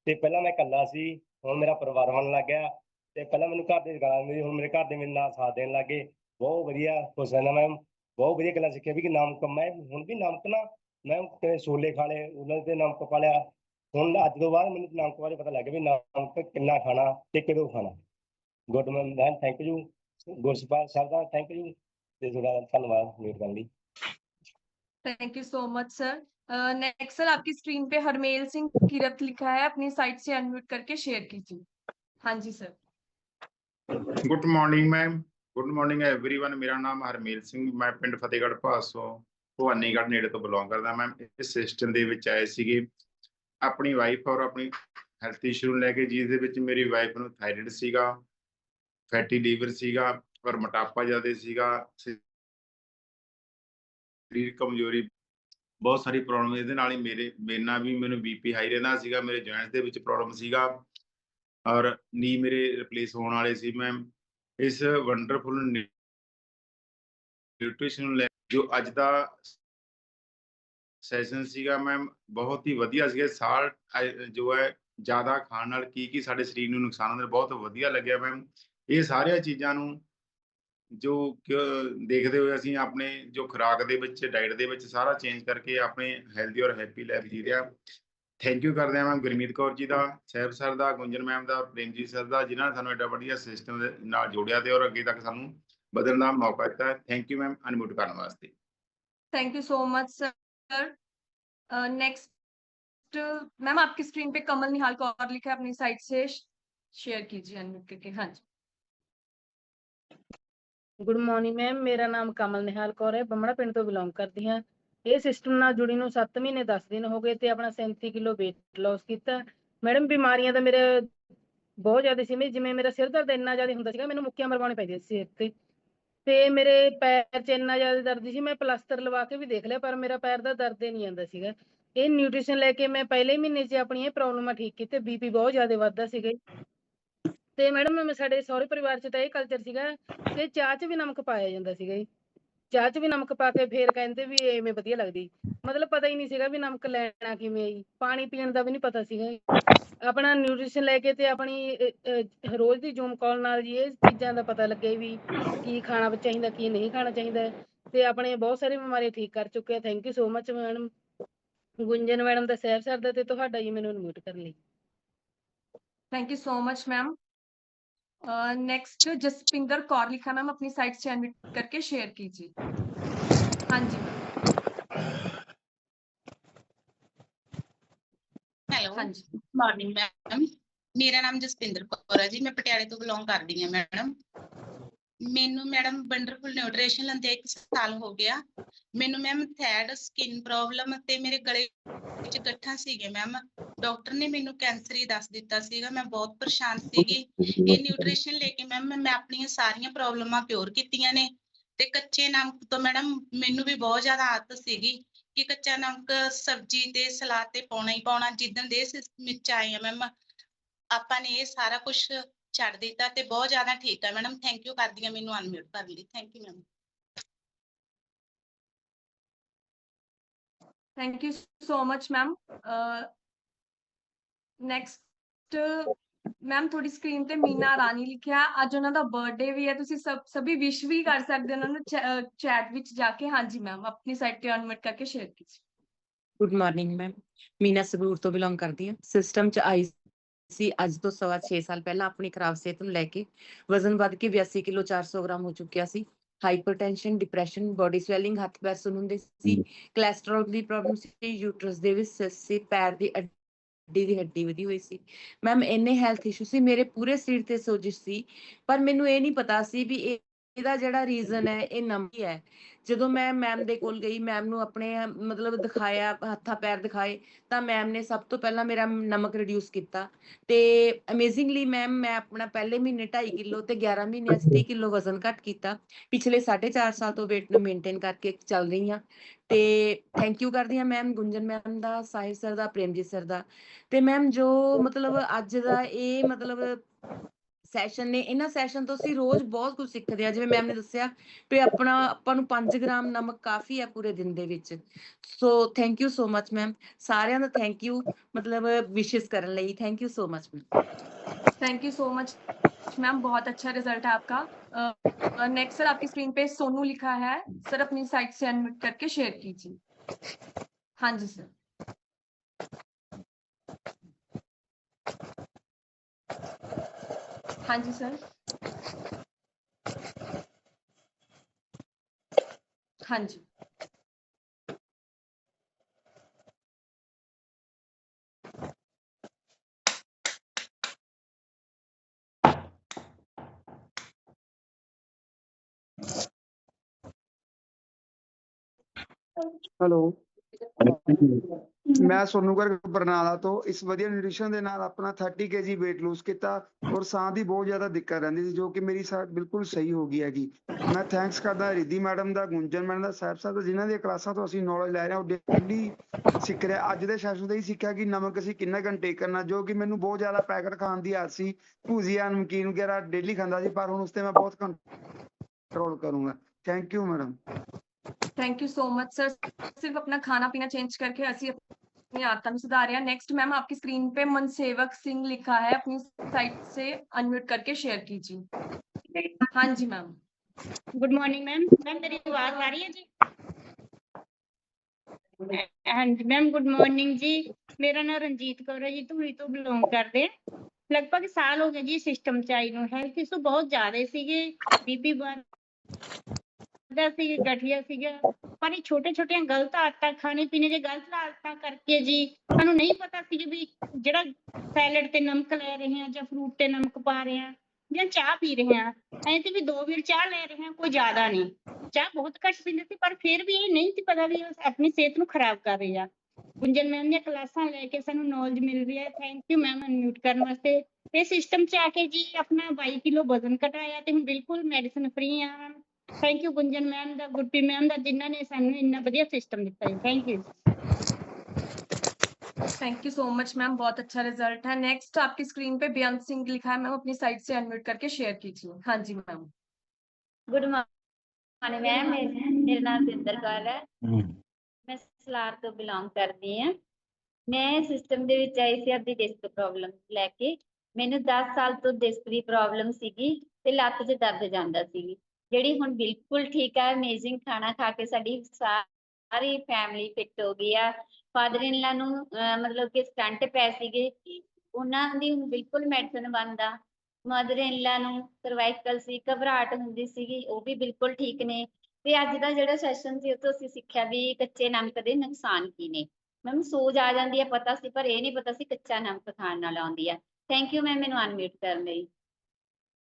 ਤੇ ਪਹਿਲਾਂ ਮੈਂ ਇਕੱਲਾ ਸੀ, ਹੁਣ ਮੇਰਾ ਪਰਿਵਾਰ ਬਣਨ ਲੱਗ ਗਿਆ। ਤੇ ਪਹਿਲਾਂ ਮੈਨੂੰ ਘਰ ਦੇ ਗਾਲਾਂ ਦਿੰਦੇ, ਹੁਣ ਮੇਰੇ ਘਰ ਦੇ ਮੇਰੇ ਨਾਲ ਸਾਥ ਦੇਣ ਲੱਗ ਗਏ। ਬਹੁਤ ਵਧੀਆ ਖੁਸ਼ ਰਹਿੰਦਾ ਮੈਮ। ਬਹੁਤ ਵਧੀਆ ਗੱਲਾਂ ਸਿੱਖਿਆ ਵੀ ਕਿ ਨਮਕ, ਮੈਂ ਹੁਣ ਵੀ ਨਮਕ ਨਾ, ਮੈਂ ਕਦੇ ਛੋਲੇ ਖਾ ਲਏ, ਉਹਨਾਂ ਤੇ ਨਮਕ ਪਾ ਲਿਆ। ਹੁਣ ਅੱਜ ਤੋਂ ਬਾਅਦ ਮੈਨੂੰ ਨਮਕ ਬਾਰੇ ਪਤਾ ਲੱਗ ਗਿਆ ਵੀ ਨਮਕ ਕਿੰਨਾ ਖਾਣਾ ਤੇ ਕਦੋਂ ਖਾਣਾ। Good ma'am, thank you. Gurspal Sahib ਦਾ ਥੈਂਕ ਯੂ ਤੇ ਤੁਹਾਡਾ ਧੰਨਵਾਦ ਮੀਟ ਕਰਨ ਲਈ। Thank you so much sir. Next sir, आपकी स्क्रीन पे हरमेल सिंह किरत लिखा है, अपनी साइट से अनम्यूट करके शेयर कीजिए। हाँ जी sir. Good morning ma'am. Good morning everyone. मेरा नाम हरमेल सिंह, मैं पिंड फतेहगढ़ भासों ਭਵਾਨੀਗੜ੍ਹ ਨੇੜੇ ਤੋਂ ਬਿਲੋਂਗ ਕਰਦਾ। ਮੈਮ ਇਸ ਸਿਸਟਮ ਦੇ ਵਿੱਚ ਆਏ ਸੀਗੇ ਆਪਣੀ ਵਾਈਫ ਔਰ ਆਪਣੀ ਹੈਲਥ ਇਸ਼ੂ ਨੂੰ ਲੈ ਕੇ, ਜਿਸ ਦੇ ਵਿੱਚ ਮੇਰੀ ਵਾਈਫ ਨੂੰ ਥਾਇਰਾਇਡ ਸੀਗਾ, ਫੈਟੀ ਲੀਵਰ ਸੀਗਾ ਔਰ ਮੋਟਾਪਾ ਜ਼ਿਆਦਾ ਸੀਗਾ, ਸਰੀਰ ਕਮਜ਼ੋਰੀ, ਬਹੁਤ ਸਾਰੀ ਪ੍ਰੋਬਲਮ। ਇਹਦੇ ਨਾਲ ਹੀ ਮੇਰੇ ਨਾਲ ਵੀ ਮੈਨੂੰ ਬੀਪੀ ਹਾਈ ਰਹਿੰਦਾ ਸੀਗਾ, ਮੇਰੇ ਜੁਆਇੰਟਸ ਦੇ ਵਿੱਚ ਪ੍ਰੋਬਲਮ ਸੀਗਾ ਔਰ ਨੀ ਮੇਰੇ ਰਿਪਲੇਸ ਹੋਣ ਵਾਲੇ ਸੀ। ਮੈਮ ਇਸ ਵੰਡਰਫੁਲ ਨਿਊਟ੍ਰੀਸ਼ਨ ਨੂੰ ਲੈ ਜੋ ਅੱਜ ਦਾ ਸੈਸ਼ਨ ਸੀਗਾ ਮੈਮ, ਬਹੁਤ ਹੀ ਵਧੀਆ ਸੀਗਾ। ਸਾਲਟ ਜੋ ਹੈ ਜ਼ਿਆਦਾ ਖਾਣ ਨਾਲ ਕੀ ਸਾਡੇ ਸਰੀਰ ਨੂੰ ਨੁਕਸਾਨ ਹੁੰਦਾ, ਬਹੁਤ ਵਧੀਆ ਲੱਗਿਆ ਮੈਮ। ਇਹ ਸਾਰੀਆਂ ਚੀਜ਼ਾਂ ਨੂੰ ਜੋ ਦੇਖਦੇ ਹੋਏ ਅਸੀਂ ਆਪਣੇ ਜੋ ਖੁਰਾਕ ਦੇ ਵਿੱਚ, ਡਾਈਟ ਦੇ ਵਿੱਚ ਸਾਰਾ ਚੇਂਜ ਕਰਕੇ ਆਪਣੇ ਹੈਲਦੀ ਔਰ ਹੈਪੀ ਲਾਈਫ ਜੀ ਰਿਹਾ। ਥੈਂਕ ਯੂ ਕਰਦੇ ਹਾਂ ਮੈਮ ਗੁਰਮੀਤ ਕੌਰ ਜੀ ਦਾ, ਸਹਿਬ ਸਰ ਦਾ, ਗੁੰਜਨ ਮੈਮ ਦਾ, ਪ੍ਰੇਮਜੀਤ ਸਰ ਦਾ, ਜਿਨ੍ਹਾਂ ਨੇ ਸਾਨੂੰ ਐਡਾ ਵਧੀਆ ਸਿਸਟਮ ਦੇ ਨਾਲ ਜੋੜਿਆ ਤੇ ਔਰ ਅੱਗੇ ਤੱਕ ਸਾਨੂੰ ਬਦਲਣ ਦਾ ਮੌਕਾ ਦਿੱਤਾ। ਥੈਂਕ ਯੂ ਮੈਮ ਅਨਮਿਊਟ ਕਰਨ ਵਾਸਤੇ। Thank you so much sir. Next ma'am, आपकी स्क्रीन पे कमल निहाल कौर लिखा है, अपनी साइट से शेयर कीजिए अनम्यूट करके। हाँ जी। ਗੁੱਡ ਮਾਰਨਿੰਗ ਮੈਮ, ਮੇਰਾ ਨਾਮ ਕਮਲ ਨਿਹਾਲ ਕੌਰ ਹੈ, ਬੰਮੜਾ ਪਿੰਡ ਤੋਂ ਬਿਲੋਂਗ ਕਰਦੀ ਹਾਂ। ਇਹ ਸਿਸਟਮ ਨਾਲ ਜੁੜੀ ਨੂੰ 7 ਮਹੀਨੇ 10 ਦਿਨ ਹੋ ਗਏ ਤੇ ਆਪਣਾ 37 ਕਿਲੋ weight loss ਕੀਤਾ। ਮੈਡਮ ਬਿਮਾਰੀਆਂ ਤਾਂ ਮੇਰੇ ਬਹੁਤ ਜ਼ਿਆਦਾ ਸੀ, ਜਿਵੇਂ ਮੇਰਾ ਸਿਰ ਦਰਦ ਇੰਨਾ ਜ਼ਿਆਦਾ ਹੁੰਦਾ ਸੀਗਾ, ਮੈਨੂੰ ਮੁੱਕੀਆਂ ਮਰਵਾਉਣੀ ਪੈਂਦੀਆਂ ਸੀ ਸਿਰ ਤੇ ਮੇਰੇ ਪੈਰ 'ਚ ਇੰਨਾ ਜ਼ਿਆਦਾ ਦਰਦ ਸੀ, ਮੈਂ ਪਲਾਸਟਰ ਲਵਾ ਕੇ ਵੀ ਦੇਖ ਲਿਆ ਪਰ ਮੇਰਾ ਪੈਰ ਦਾ ਦਰਦ ਹੀ ਨਹੀਂ ਆਉਂਦਾ ਸੀਗਾ। ਇਹ ਨਿਊਟ੍ਰੀਸ਼ਨ ਲੈ ਕੇ ਮੈਂ ਪਹਿਲੇ ਮਹੀਨੇ 'ਚ ਆਪਣੀ ਇਹ ਪ੍ਰੋਬਲਮਾਂ ਠੀਕ ਕੀਤੇ। ਬੀਪੀ ਬਹੁਤ ਜ਼ਿਆਦਾ ਵੱਧਦਾ ਸੀਗਾ ਤੇ ਮੈਡਮ ਸਾਡੇ ਸਹੁਰੇ ਪਰਿਵਾਰ 'ਚ ਤਾਂ ਇਹ ਕਲਚਰ ਸੀਗਾ ਕਿ ਚਾਹ 'ਚ ਵੀ ਨਮਕ ਪਾਇਆ ਜਾਂਦਾ ਸੀਗਾ ਜੀ। ਚਾਹ 'ਚ ਵੀ ਨਮਕ ਪਾ ਕੇ ਫੇਰ ਕਹਿੰਦੇ ਵੀ ਐਵੇਂ ਵਧੀਆ ਲੱਗਦੀ, ਮਤਲਬ ਪਤਾ ਹੀ ਨਹੀਂ ਸੀਗਾ ਵੀ ਨਮਕ ਲੈਣਾ ਕਿਵੇਂ ਜੀ, ਪਾਣੀ ਪੀਣ ਦਾ ਵੀ ਨਹੀਂ ਪਤਾ ਸੀਗਾ। ਆਪਣਾ ਨਿਊਟ੍ਰੀਸ਼ਨ ਲੈ ਕੇ ਤੇ ਆਪਣੀ ਰੋਜ਼ ਦੀ ਜ਼ੂਮ ਕਾਲ ਨਾਲ ਜੀ ਇਹ ਚੀਜ਼ਾਂ ਦਾ ਪਤਾ ਲੱਗੇ ਵੀ ਕੀ ਖਾਣਾ ਚਾਹੀਦਾ, ਕੀ ਨਹੀਂ ਖਾਣਾ ਚਾਹੀਦਾ। ਤੇ ਆਪਣੇ ਬਹੁਤ ਸਾਰੀ ਬਿਮਾਰੀਆਂ ਠੀਕ ਕਰ ਚੁੱਕੇ ਆ। Thank you so much madam Gunjan madam ਦਾ, ਸਹਿਬ ਸਰ ਦਾ ਤੇ ਤੁਹਾਡਾ ਜੀ ਮੈਨੂੰ ਅਨਮਿਊਟ ਕਰਨ ਲਈ। Thank you so much ma'am. Next Jaspinder Kaur लिखा मैम, अपनी साइट से अनम्यूट करके शेयर कीजिए। हाँ जी मैम। ਹੈਲੋ हाँ जी ਮਾਰਨਿੰਗ ਮੈਮ, ਮੇਰਾ ਨਾਮ ਜਸਪਿੰਦਰ ਕੌਰ ਹੈ ਜੀ, ਮੈਂ ਪਟਿਆਲੇ ਤੋਂ ਬਿਲੋਂਗ ਕਰਦੀ ਹਾਂ ਮੈਡਮ। ਮੈਨੂੰ ਮੈਡਮ ਵੰਡਰਫੁਲ ਨਿਊਟ੍ਰੀਸ਼ਨ ਲੈਂਦੇ 1 ਸਾਲ ਹੋ ਗਿਆ। ਮੈਨੂੰ ਮੈਮ ਥਾਇਰਡ, ਸਕਿਨ ਪ੍ਰੋਬਲਮ ਤੇ ਮੇਰੇ ਗਲੇ ਵਿੱਚ ਗੱਠਾਂ ਸੀਗੇ ਮੈਮ। ਡਾਕਟਰ ਨੇ ਮੈਨੂੰ ਕੈਂਸਰ ਹੀ ਦੱਸ ਦਿੱਤਾ ਸੀਗਾ, ਮੈਂ ਬਹੁਤ ਪਰੇਸ਼ਾਨ ਸੀਗੀ। ਇਹ ਨਿਊਟ੍ਰੀਸ਼ਨ ਲੈ ਕੇ ਮੈਮ ਮੈਂ ਆਪਣੀਆਂ ਸਾਰੀਆਂ ਪ੍ਰੋਬਲਮਾਂ ਕਿਉਰ ਕੀਤੀਆਂ ਨੇ। ਤੇ ਕੱਚੇ ਨਮਕ ਤੋਂ ਮੈਡਮ ਮੈਨੂੰ ਵੀ ਬਹੁਤ ਜ਼ਿਆਦਾ ਆਦਤ ਸੀਗੀ ਕਿ ਕੱਚਾ ਨਮਕ ਸਬਜ਼ੀ ਤੇ ਸਲਾਦ ਤੇ ਪਾਉਣਾ ਹੀ ਪਾਉਣਾ। ਜਿੱਦਣ ਦੇ ਸਿਸਟਮ ਵਿੱਚ ਆਏ ਆ ਮੈਮ, ਆਪਾਂ ਨੇ ਇਹ ਸਾਰਾ ਕੁਝ ਛੱਡ ਦਿੱਤਾ ਤੇ ਬਹੁਤ ਜ਼ਿਆਦਾ ਠੀਕ ਹੈ ਮੈਡਮ। ਥੈਂਕ ਯੂ ਕਰਦੀ ਹਾਂ ਮੈਨੂੰ ਅਨਮਿਊਟ ਕਰਨ ਲਈ। Thank you ma'am. Thank you so much ma'am. Next ma'am थोड़ी स्क्रीन पे मीना रानी लिखा है, अज उन्हों का बर्थडे भी है, तुसी सभी विश भी कर सकते हो उन्होंने चैट विच जाके। हाँ जी मैम, अपनी साइड पे अनम्यूट करके शेयर कीजिए। Good morning ma'am, Meena Sangrur ਤੋਂ ਬਿਲੋਂਗ ਕਰਦੀ ਹਾਂ। ਸਿਸਟਮ ਚ ਆਈ ਸੀ ਅੱਜ ਤੋਂ 6.25 ਸਾਲ ਪਹਿਲਾਂ। ਆਪਣੀ ਖਰਾਬ ਸਿਹਤ ਨੂੰ ਲੈ ਕੇ ਵਜ਼ਨ ਵੱਧ ਕੇ 82 ਕਿਲੋ 400 ਗ੍ਰਾਮ ਹੋ ਚੁੱਕਿਆ ਸੀ। ਹਾਈਪਰਟੈਂਸ਼ਨ, ਡਿਪਰੈਸ਼ਨ, ਬੋਡੀ ਸਵੈਲਿੰਗ, ਹੱਥ ਪੈਰ ਸੁੰਨ ਹੁੰਦੇ ਸੀ, ਕੋਲੇਸਟ੍ਰੋਲ ਦੀ ਪ੍ਰੋਬਲਮ ਸੀ, ਯੂਟਰਸ ਦੇ ਵਿੱਚ ਸੀ, ਪੈਰ ਦੀ ਅੱਡੀ ਦੀ ਹੱਡੀ ਵਧੀ ਹੋਈ ਸੀ। ਮੈਮ ਇੰਨੇ ਹੈਲਥ ਇਸ਼ੂ ਸੀ, ਮੇਰੇ ਪੂਰੇ ਸਰੀਰ ਤੇ ਸੋਜਿਸ਼ ਸੀ, ਪਰ ਮੈਨੂੰ ਇਹ ਨਹੀਂ ਪਤਾ ਸੀ ਵੀ ਇਹਦਾ ਜਿਹੜਾ ਰੀਜ਼ਨ ਹੈ ਇਹ ਨਮਕ ਹੈ। ਜਦੋਂ ਮੈਂ ਮੈਮ ਦੇ ਕੋਲ ਗਈ, ਮੈਮ ਨੂੰ ਆਪਣੇ ਮਤਲਬ ਦਿਖਾਇਆ, ਹੱਥਾਂ ਪੈਰ ਦਿਖਾਏ, ਤਾਂ ਮੈਮ ਨੇ ਸਭ ਤੋਂ ਪਹਿਲਾਂ ਮੇਰਾ ਨਮਕ ਰਿਡਿਊਸ ਕੀਤਾ। ਤੇ ਅਮੇਜ਼ਿੰਗਲੀ ਮੈਮ ਮੈਂ ਆਪਣਾ ਪਹਿਲੇ ਮਹੀਨੇ 2.5 ਕਿਲੋ ਤੇ 11 ਮਹੀਨਿਆਂ 'ਚ 30 ਕਿਲੋ ਵਜ਼ਨ ਘੱਟ ਕੀਤਾ। ਪਿਛਲੇ 4.5 ਸਾਲ ਤੋਂ weight ਨੂੰ ਮੇਨਟੇਨ ਕਰਕੇ ਚੱਲ ਰਹੀ ਹਾਂ। ਤੇ ਥੈਂਕ ਯੂ ਕਰਦੀ ਹਾਂ ਮੈਮ ਗੁੰਜਨ ਮੈਮ ਦਾ, ਸਾਹਿਲ ਸਰ ਦਾ, ਪ੍ਰੇਮਜੀਤ ਸਰ ਦਾ। ਤੇ ਮੈਮ ਜੋ ਮਤਲਬ ਅੱਜ ਦਾ ਇਹ ਮਤਲਬ ਸੈਸ਼ਨ ਨੇ, ਇਹਨਾਂ ਸੈਸ਼ਨ ਤੋਂ ਅਸੀਂ ਰੋਜ਼ ਬਹੁਤ ਕੁਝ ਸਿੱਖਦੇ ਆ। ਜਿਵੇਂ ਮੈਮ ਨੇ ਦੱਸਿਆ ਵੀ ਆਪਾਂ ਨੂੰ 5 ਗ੍ਰਾਮ ਨਮਕ ਕਾਫੀ ਹੈ ਪੂਰੇ ਦਿਨ ਦੇ ਵਿੱਚ। So thank you so much ma'am, ਸਾਰਿਆਂ ਦਾ ਥੈਂਕ ਯੂ ਮਤਲਬ ਵਿਸ਼ੇਸ ਕਰਨ ਲਈ। Thank you so much ma'am. Thank you so much ma'am, बहुत अच्छा रिजल्ट है आपका। नेक्स्ट सर आपकी स्क्रीन पे सोनू लिखा है, सर अपनी साइट से अनम्यूट करके शेयर कीजिए। हाँ जी सर। हाँ जी सर। हाँ जी ਹੈਲੋ, ਮੈਂ ਸੋਨੂ ਗਰਗ ਬਰਨਾਲਾ ਤੋਂ। ਇਸ ਵਧੀਆ ਨਿਊਟ੍ਰੀਸ਼ਨ ਦੇ ਨਾਲ ਆਪਣਾ 30 kg weight lose ਕੀਤਾ ਔਰ ਸਾਹ ਦੀ ਬਹੁਤ ਜ਼ਿਆਦਾ ਦਿੱਕਤ ਰਹਿੰਦੀ ਸੀ, ਜੋ ਕਿ ਮੇਰੀ ਸਾਹ ਬਿਲਕੁਲ ਸਹੀ ਹੋ ਗਈ ਹੈਗੀ। ਮੈਂ ਥੈਂਕਸ ਕਰਦਾ ਰਿਧੀ ਮੈਡਮ ਦਾ, ਗੁੰਜਨ ਮੈਡਮ ਦਾ, ਸਾਹਿਬ ਸਾਹਿਬ ਦਾ, ਜਿਨ੍ਹਾਂ ਦੀਆਂ ਕਲਾਸਾਂ ਤੋਂ ਅਸੀਂ ਨੌਲੇਜ ਲੈ ਰਹੇ ਹਾਂ, ਉਹ ਡੇਲੀ ਸਿੱਖ ਰਿਹਾ। ਅੱਜ ਦੇ ਸੈਸ਼ਨ ਤੋਂ ਹੀ ਸਿੱਖਿਆ ਕਿ ਨਮਕ ਅਸੀਂ ਕਿੰਨਾ ਕੰਟੇਕ ਕਰਨਾ, ਜੋ ਕਿ ਮੈਨੂੰ ਬਹੁਤ ਜ਼ਿਆਦਾ ਪੈਕਟ ਖਾਣ ਦੀ ਆਦਤ ਸੀ, ਭੁਜੀਆ, ਨਮਕੀਨ ਵਗੈਰਾ ਡੇਲੀ ਖਾਂਦਾ ਸੀ, ਪਰ ਹੁਣ ਉਸ ਤੇ ਮੈਂ ਬਹੁਤ ਕੰਟਰੋਲ ਕਰੂੰਗਾ। Thank you madam. Thank you so much sir. सिर्फ अपना खाना पीना चेंज करके असी अपनी आदतों में सुधार रहे हैं। नेक्स्ट मैम आपकी स्क्रीन पे मनसेवक सिंह लिखा है, अपनी साइट से अनम्यूट करके शेयर कीजिए। हाँ जी ma'am. Good morning ma'am. Ma'am मेरी आवाज आ रही है जी? हाँ जी मैम, गुड मॉर्निंग जी। मेरा नाम रंजीत कौर है जी, धूरी तो बिलोंग करते हैं। लगभग साल हो गए जी सिस्टम च आई नूं। हेल्थ इशू बहुत ज्यादा सीगे, बीपी गठिया सीगा, पर ये छोटे छोटे गलत आदतां, खाने पीने दी गलत आदतां करके जी सानूं नहीं पता सी भी जिहड़ा सैलड ते नमक लै रहे हैं जां फ्रूट ते नमक पा रहे हैं जां चाह पी रहे हैं। ऐ ते भी 2 बीर चाह लै रहे हैं, कोई ज्यादा नहीं। चाह बहुत घट पींदे सी, पर फिर भी ये नहीं सी पता भी अपनी सेहत नूं खराब कर रहे हैं। गुंजन मैम दी क्लासां लैके सानूं नॉलेज मिल रही है। थैंक यू मैम अनम्यूट करने वास्ते। इस सिस्टम च आके जी अपना 22 किलो वजन घटाया ते हुण बिल्कुल मेडिसिन फ्री आ। थैंक यू गुंजन मैम दा, गुरप्रीत मैम दा, जिन्हां ने सानूं इन्ना वधिया सिस्टम दिता है। Thank you. Thank you so much ma'am, बहुत अच्छा रिजल्ट है। नेक्स्ट आपकी स्क्रीन पे बेअंत सिंह लिखा है, मैम अपनी साइट से अनम्यूट करके शेयर कीजिए। हाँ जी मैम। गुड मॉर्निंग मैम, मेरा नाम सिंदर कौर है, मैं सलार तो बिलोंग करती हाँ। मैं सिस्टम ਦੇ ਵਿੱਚ ਆਈ ਸੀ ਆਪਣੀ ਡਿਸਕ ਪ੍ਰੋਬਲਮ ਲੈ ਕੇ। ਮੈਨੂੰ 10 ਸਾਲ ਤੋਂ ਡਿਸਕ ਦੀ ਪ੍ਰੋਬਲਮ ਸੀਗੀ ਤੇ ਲੱਤ 'ਚ ਦਰਦ ਜਾਂਦਾ ਸੀ। ਜਿਹੜੀ ਹੁਣ ਬਿਲਕੁਲ ਠੀਕ ਆ, ਅਮੇਜ਼ਿੰਗ ਖਾਣਾ ਖਾ ਕੇ ਸਾਡੀ ਸਾਰੀ ਫੈਮਿਲੀ ਫਿੱਟ ਹੋ ਗਈ ਆ। ਫਾਦਰ ਇਨ ਲਾ ਨੂੰ ਮਤਲਬ ਕਿ ਸਟੰਟ ਪਏ ਸੀਗੇ, ਉਹਨਾਂ ਦੀ ਹੁਣ ਬਿਲਕੁਲ ਮੈਡੀਸਨ ਬੰਦ ਆ। ਮਦਰ ਇਨ ਲਾ ਨੂੰ ਸਰਵਾਈਕਲ ਸੀ, ਘਬਰਾਹਟ ਹੁੰਦੀ ਸੀਗੀ, ਉਹ ਵੀ ਬਿਲਕੁਲ ਠੀਕ ਨੇ। ਤੇ ਅੱਜ ਦਾ ਜਿਹੜਾ ਸੈਸ਼ਨ ਸੀ ਉਹ ਤੋਂ ਅਸੀਂ ਸਿੱਖਿਆ ਵੀ ਕੱਚੇ ਨਮਕ ਦੇ ਨੁਕਸਾਨ ਕੀ ਨੇ। ਮੈਮ ਸੋਜ ਆ ਜਾਂਦੀ ਹੈ ਪਤਾ ਸੀ, ਪਰ ਇਹ ਨਹੀਂ ਪਤਾ ਸੀ ਕੱਚਾ ਨਮਕ ਖਾਣ ਨਾਲ ਆਉਂਦੀ ਆ। थैंक यू मैम मैंने अनम्यूट कर ली।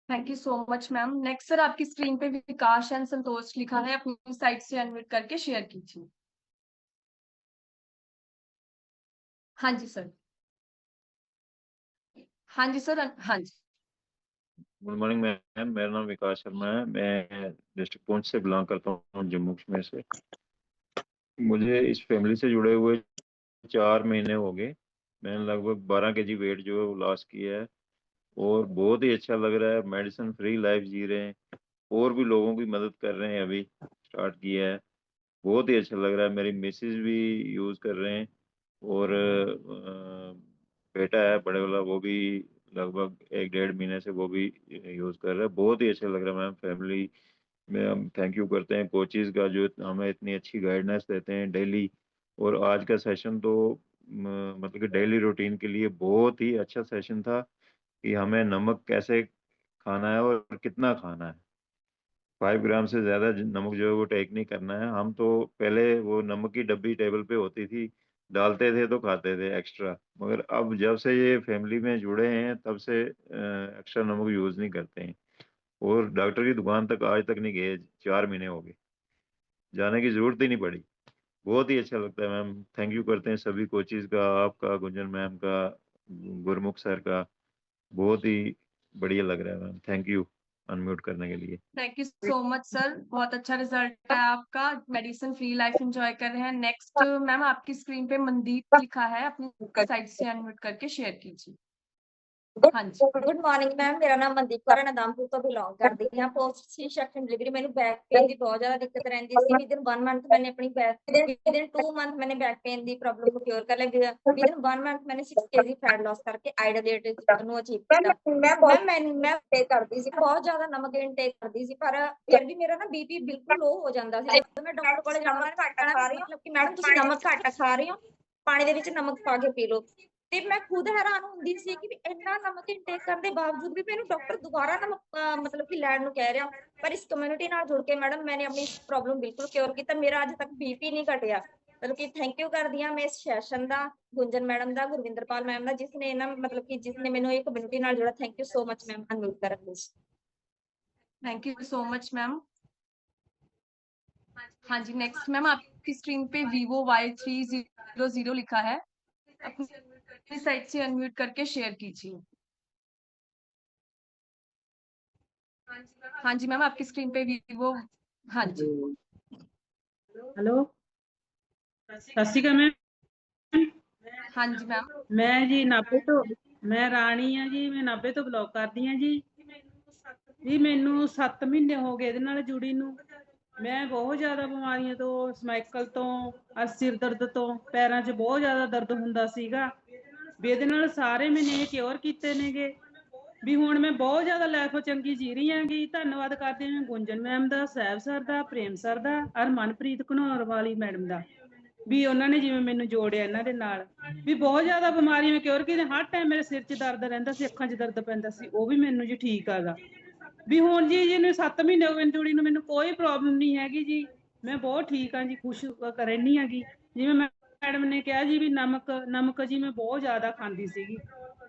Thank you so much ma'am. Next sir आपकी स्क्रीन पे विकास एंड संतोष लिखा है, अपनी साइट से अनम्यूट करके शेयर कीजिए। हाँ जी सर। हाँ जी सर। हाँ जी। गुड मॉर्निंग मैम, मेरा नाम विकास शर्मा है। मैं डिस्ट्रिक्ट पुंछ से बिलोंग करता हूँ, जम्मू कश्मीर से। मुझे इस फैमिली से जुड़े हुए 4 महीने हो गए। मैंने लगभग 12 kg वेट जो है वो लॉस किया है और बहुत ही अच्छा लग रहा है। मेडिसिन फ्री लाइफ जी रहे हैं और भी लोगों की मदद कर रहे हैं, अभी स्टार्ट किया है। बहुत ही अच्छा लग रहा है। मेरी मिसेज भी यूज़ कर रहे हैं और बेटा है बड़े वाला, वो भी लगभग 1-1.5 महीने से वो भी यूज़ कर रहा है। बहुत ही अच्छा लग रहा है मैम। फैमिली में हम थैंक यू करते हैं कोचेज़ का, जो हमें इतनी अच्छी गाइडेंस देते हैं डेली। और आज का सेशन तो मतलब कि डेली रूटीन के लिए बहुत ही अच्छा सेशन था कि हमें नमक कैसे खाना है और कितना खाना है। 5 ग्राम से ज़्यादा नमक जो है वो टेक नहीं करना है। हम तो पहले वो नमक की डब्बी टेबल पे होती थी, डालते थे तो खाते थे एक्स्ट्रा, मगर अब जब से ये फैमिली में जुड़े हैं तब से एक्स्ट्रा नमक यूज़ नहीं करते हैं और डॉक्टर की दुकान तक आज तक नहीं गए। 4 महीने हो गए, जाने की ज़रूरत ही नहीं पड़ी। बहुत ही अच्छा लगता है मैम। थैंक यू करते हैं सभी कोचेज़ का, आपका, गुंजन मैम का, गुरमुख सर का। बहुत ही बढ़िया लग रहा है मैम। थैंक यू अनम्यूट करने के लिए। Thank you so much sir, बहुत अच्छा रिजल्ट है आपका। मेडिसिन फ्री लाइफ एंजॉय कर रहे हैं। नेक्स्ट मैम आपकी स्क्रीन पे मनदीप लिखा है, अपनी साइट से अनम्यूट करके शेयर कीजिए। हाँ जी। गुड मॉर्निंग मैम, मेरा नाम मनदीप कौर है, नदामपुर तो बिलोंग करती हूँ। पोस्ट सी सेक्शन डिलीवरी मैंने बैक पेन की बहुत ज्यादा दिक्कत रहती थी। विदिन 1 मंथ मैंने अपनी विदिन 2 मंथ मैंने बैक पेन की प्रॉब्लम को क्योर कर लिया। विदिन 1 मंथ मैंने 6 kg फैट लॉस करके आइडियल ਨੂੰ ਅਚੀਵ ਕੀਤਾ। ਮੈਂ ਟੇਕ ਕਰਦੀ ਸੀ, ਬਹੁਤ ਜ਼ਿਆਦਾ ਨਮਕ ਇਨਟੇਕ ਕਰਦੀ ਸੀ, ਪਰ ਫਿਰ ਵੀ ਮੇਰਾ ਨਾ ਬੀਪੀ ਬਿਲਕੁਲ ਲੋ ਹੋ ਜਾਂਦਾ ਸੀ। ਜਦੋਂ ਮੈਂ ਡਾਕਟਰ ਕੋਲੇ ਜਾਣਾ ਘੱਟ ਖਾ ਰਹੀ ਹਾਂ, ਮਤਲਬ ਕਿ ਮੈਡਮ ਤੁਸੀਂ ਨਮਕ ਘੱਟ ਖਾ ਰਹੇ ਹੋ, ਪਾਣੀ ਦੇ ਵਿੱਚ ਨਮਕ ਪਾ ਕੇ ਪੀ ਲਓ। ਤੇ ਮੈਂ ਖੁਦ ਹੈਰਾਨ ਹੁੰਦੀ ਸੀ ਕਿ ਵੀ ਇੰਨਾ ਨਮਕ ਇਨਟੇਕ ਕਰਨ ਦੇ ਬਾਵਜੂਦ ਵੀ ਮੈਨੂੰ ਡਾਕਟਰ ਦੁਬਾਰਾ ਨਮਕ ਮਤਲਬ ਕਿ ਲੈਣ ਨੂੰ ਕਹਿ ਰਿਹਾ। ਪਰ ਇਸ ਕਮਿਊਨਿਟੀ ਨਾਲ ਜੁੜ ਕੇ ਮੈਡਮ ਮੈंने ਆਪਣੀ ਪ੍ਰੋਬਲਮ ਬਿਲਕੁਲ ਕਿਉਰ ਕੀਤਾ। ਮੇਰਾ ਅੱਜ ਤੱਕ ਬੀਪੀ ਨਹੀਂ ਘਟਿਆ। ਮਤਲਬ ਕਿ ਥੈਂਕ ਯੂ ਕਰਦੀ ਹਾਂ ਮੈਂ ਇਸ ਸੈਸ਼ਨ ਦਾ, ਗੁੰਜਨ ਮੈਡਮ ਦਾ, ਗੁਰਵਿੰਦਰਪਾਲ ਮੈਮ ਦਾ, ਜਿਸਨੇ ਇਹਨਾਂ ਮਤਲਬ ਕਿ ਜਿਸਨੇ ਮੈਨੂੰ ਇਹ ਕਮਿਊਨਿਟੀ ਨਾਲ ਜੋੜਾ। Thank you so much ma'am. Unmute ਕਰਨ ਲਈ। Thank you so much ma'am. हाँ जी। नेक्स्ट मैम आपकी स्क्रीन पे Vivo Y300 लिखा है, अपनी साइट से अनम्यूट करके शेयर कीजिए। हाँ जी मैम, आपकी स्क्रीन पे Vivo। हाँ जी। हेलो, सत श्री अकाल मैम। हाँ जी मैम। मैं जी नाभे तो, मैं राणी हाँ जी, मैं नाभे तो बिलोंग करदी हाँ जी। मैनू 7 महीने हो गए ਇਹਦੇ ਨਾਲ ਜੁੜੀ ਨੂੰ। ਮੈਂ ਬਹੁਤ ਜ਼ਿਆਦਾ ਬਿਮਾਰੀਆਂ ਤੋਂ, ਸਮਾਈਕਲ ਤੋਂ, ਸਿਰ ਦਰਦ ਤੋਂ, ਪੈਰਾਂ 'ਚ ਬਹੁਤ ਜ਼ਿਆਦਾ ਦਰਦ ਹੁੰਦਾ ਸੀਗਾ। ਵੀ ਇਹਦੇ ਨਾਲ ਸਾਰੇ ਮੈਨੇ ਇਹ ਕਿਉਰ ਕੀਤੇ ਨੇਗੇ ਵੀ ਹੁਣ ਮੈਂ ਬਹੁਤ ਜ਼ਿਆਦਾ ਲਾਈਫ ਚੰਗੀ ਜੀ ਰਹੀ ਹਾਂਗੀ। ਧੰਨਵਾਦ ਕਰਦੇ ਹਾਂ ਗੁੰਜਨ ਮੈਮ ਦਾ, ਸਾਹਿਬ ਸਰ ਦਾ, ਪ੍ਰੇਮ ਸਰ ਦਾ, ਔਰ ਮਨਪ੍ਰੀਤ ਘਨੌਰ ਵਾਲੀ ਮੈਡਮ ਦਾ, ਵੀ ਉਹਨਾਂ ਨੇ ਜਿਵੇਂ ਮੈਨੂੰ ਜੋੜਿਆ ਇਹਨਾਂ ਦੇ ਨਾਲ। ਵੀ ਬਹੁਤ ਜ਼ਿਆਦਾ ਬਿਮਾਰੀਆਂ ਮੈਂ ਕਿਉਰ ਕੀਤੀਆਂ। ਹਰ ਟਾਈਮ ਮੇਰੇ ਸਿਰ 'ਚ ਦਰਦ ਰਹਿੰਦਾ ਸੀ, ਅੱਖਾਂ 'ਚ ਦਰਦ ਪੈਂਦਾ ਸੀ, ਉਹ ਵੀ ਮੈਨੂੰ ਜੀ ਠੀਕ ਆਗਾ। ਵੀ ਹੁਣ ਜੀ ਜਿਹਨੂੰ 7 ਮਹੀਨੇ ਹੋ ਗਏ ਜੁੜੀ ਨੂੰ, ਮੈਨੂੰ ਕੋਈ ਪ੍ਰੋਬਲਮ ਨਹੀਂ ਹੈਗੀ ਜੀ। ਮੈਂ ਬਹੁਤ ਠੀਕ ਹਾਂ ਜੀ, ਖੁਸ਼ ਰਹਿੰਦੀ ਹੈਗੀ। ਜਿਵੇਂ ਮੈਡਮ ਨੇ ਕਿਹਾ ਜੀ ਵੀ ਨਮਕ ਜੀ ਮੈਂ ਬਹੁਤ ਜ਼ਿਆਦਾ ਖਾਂਦੀ ਸੀਗੀ,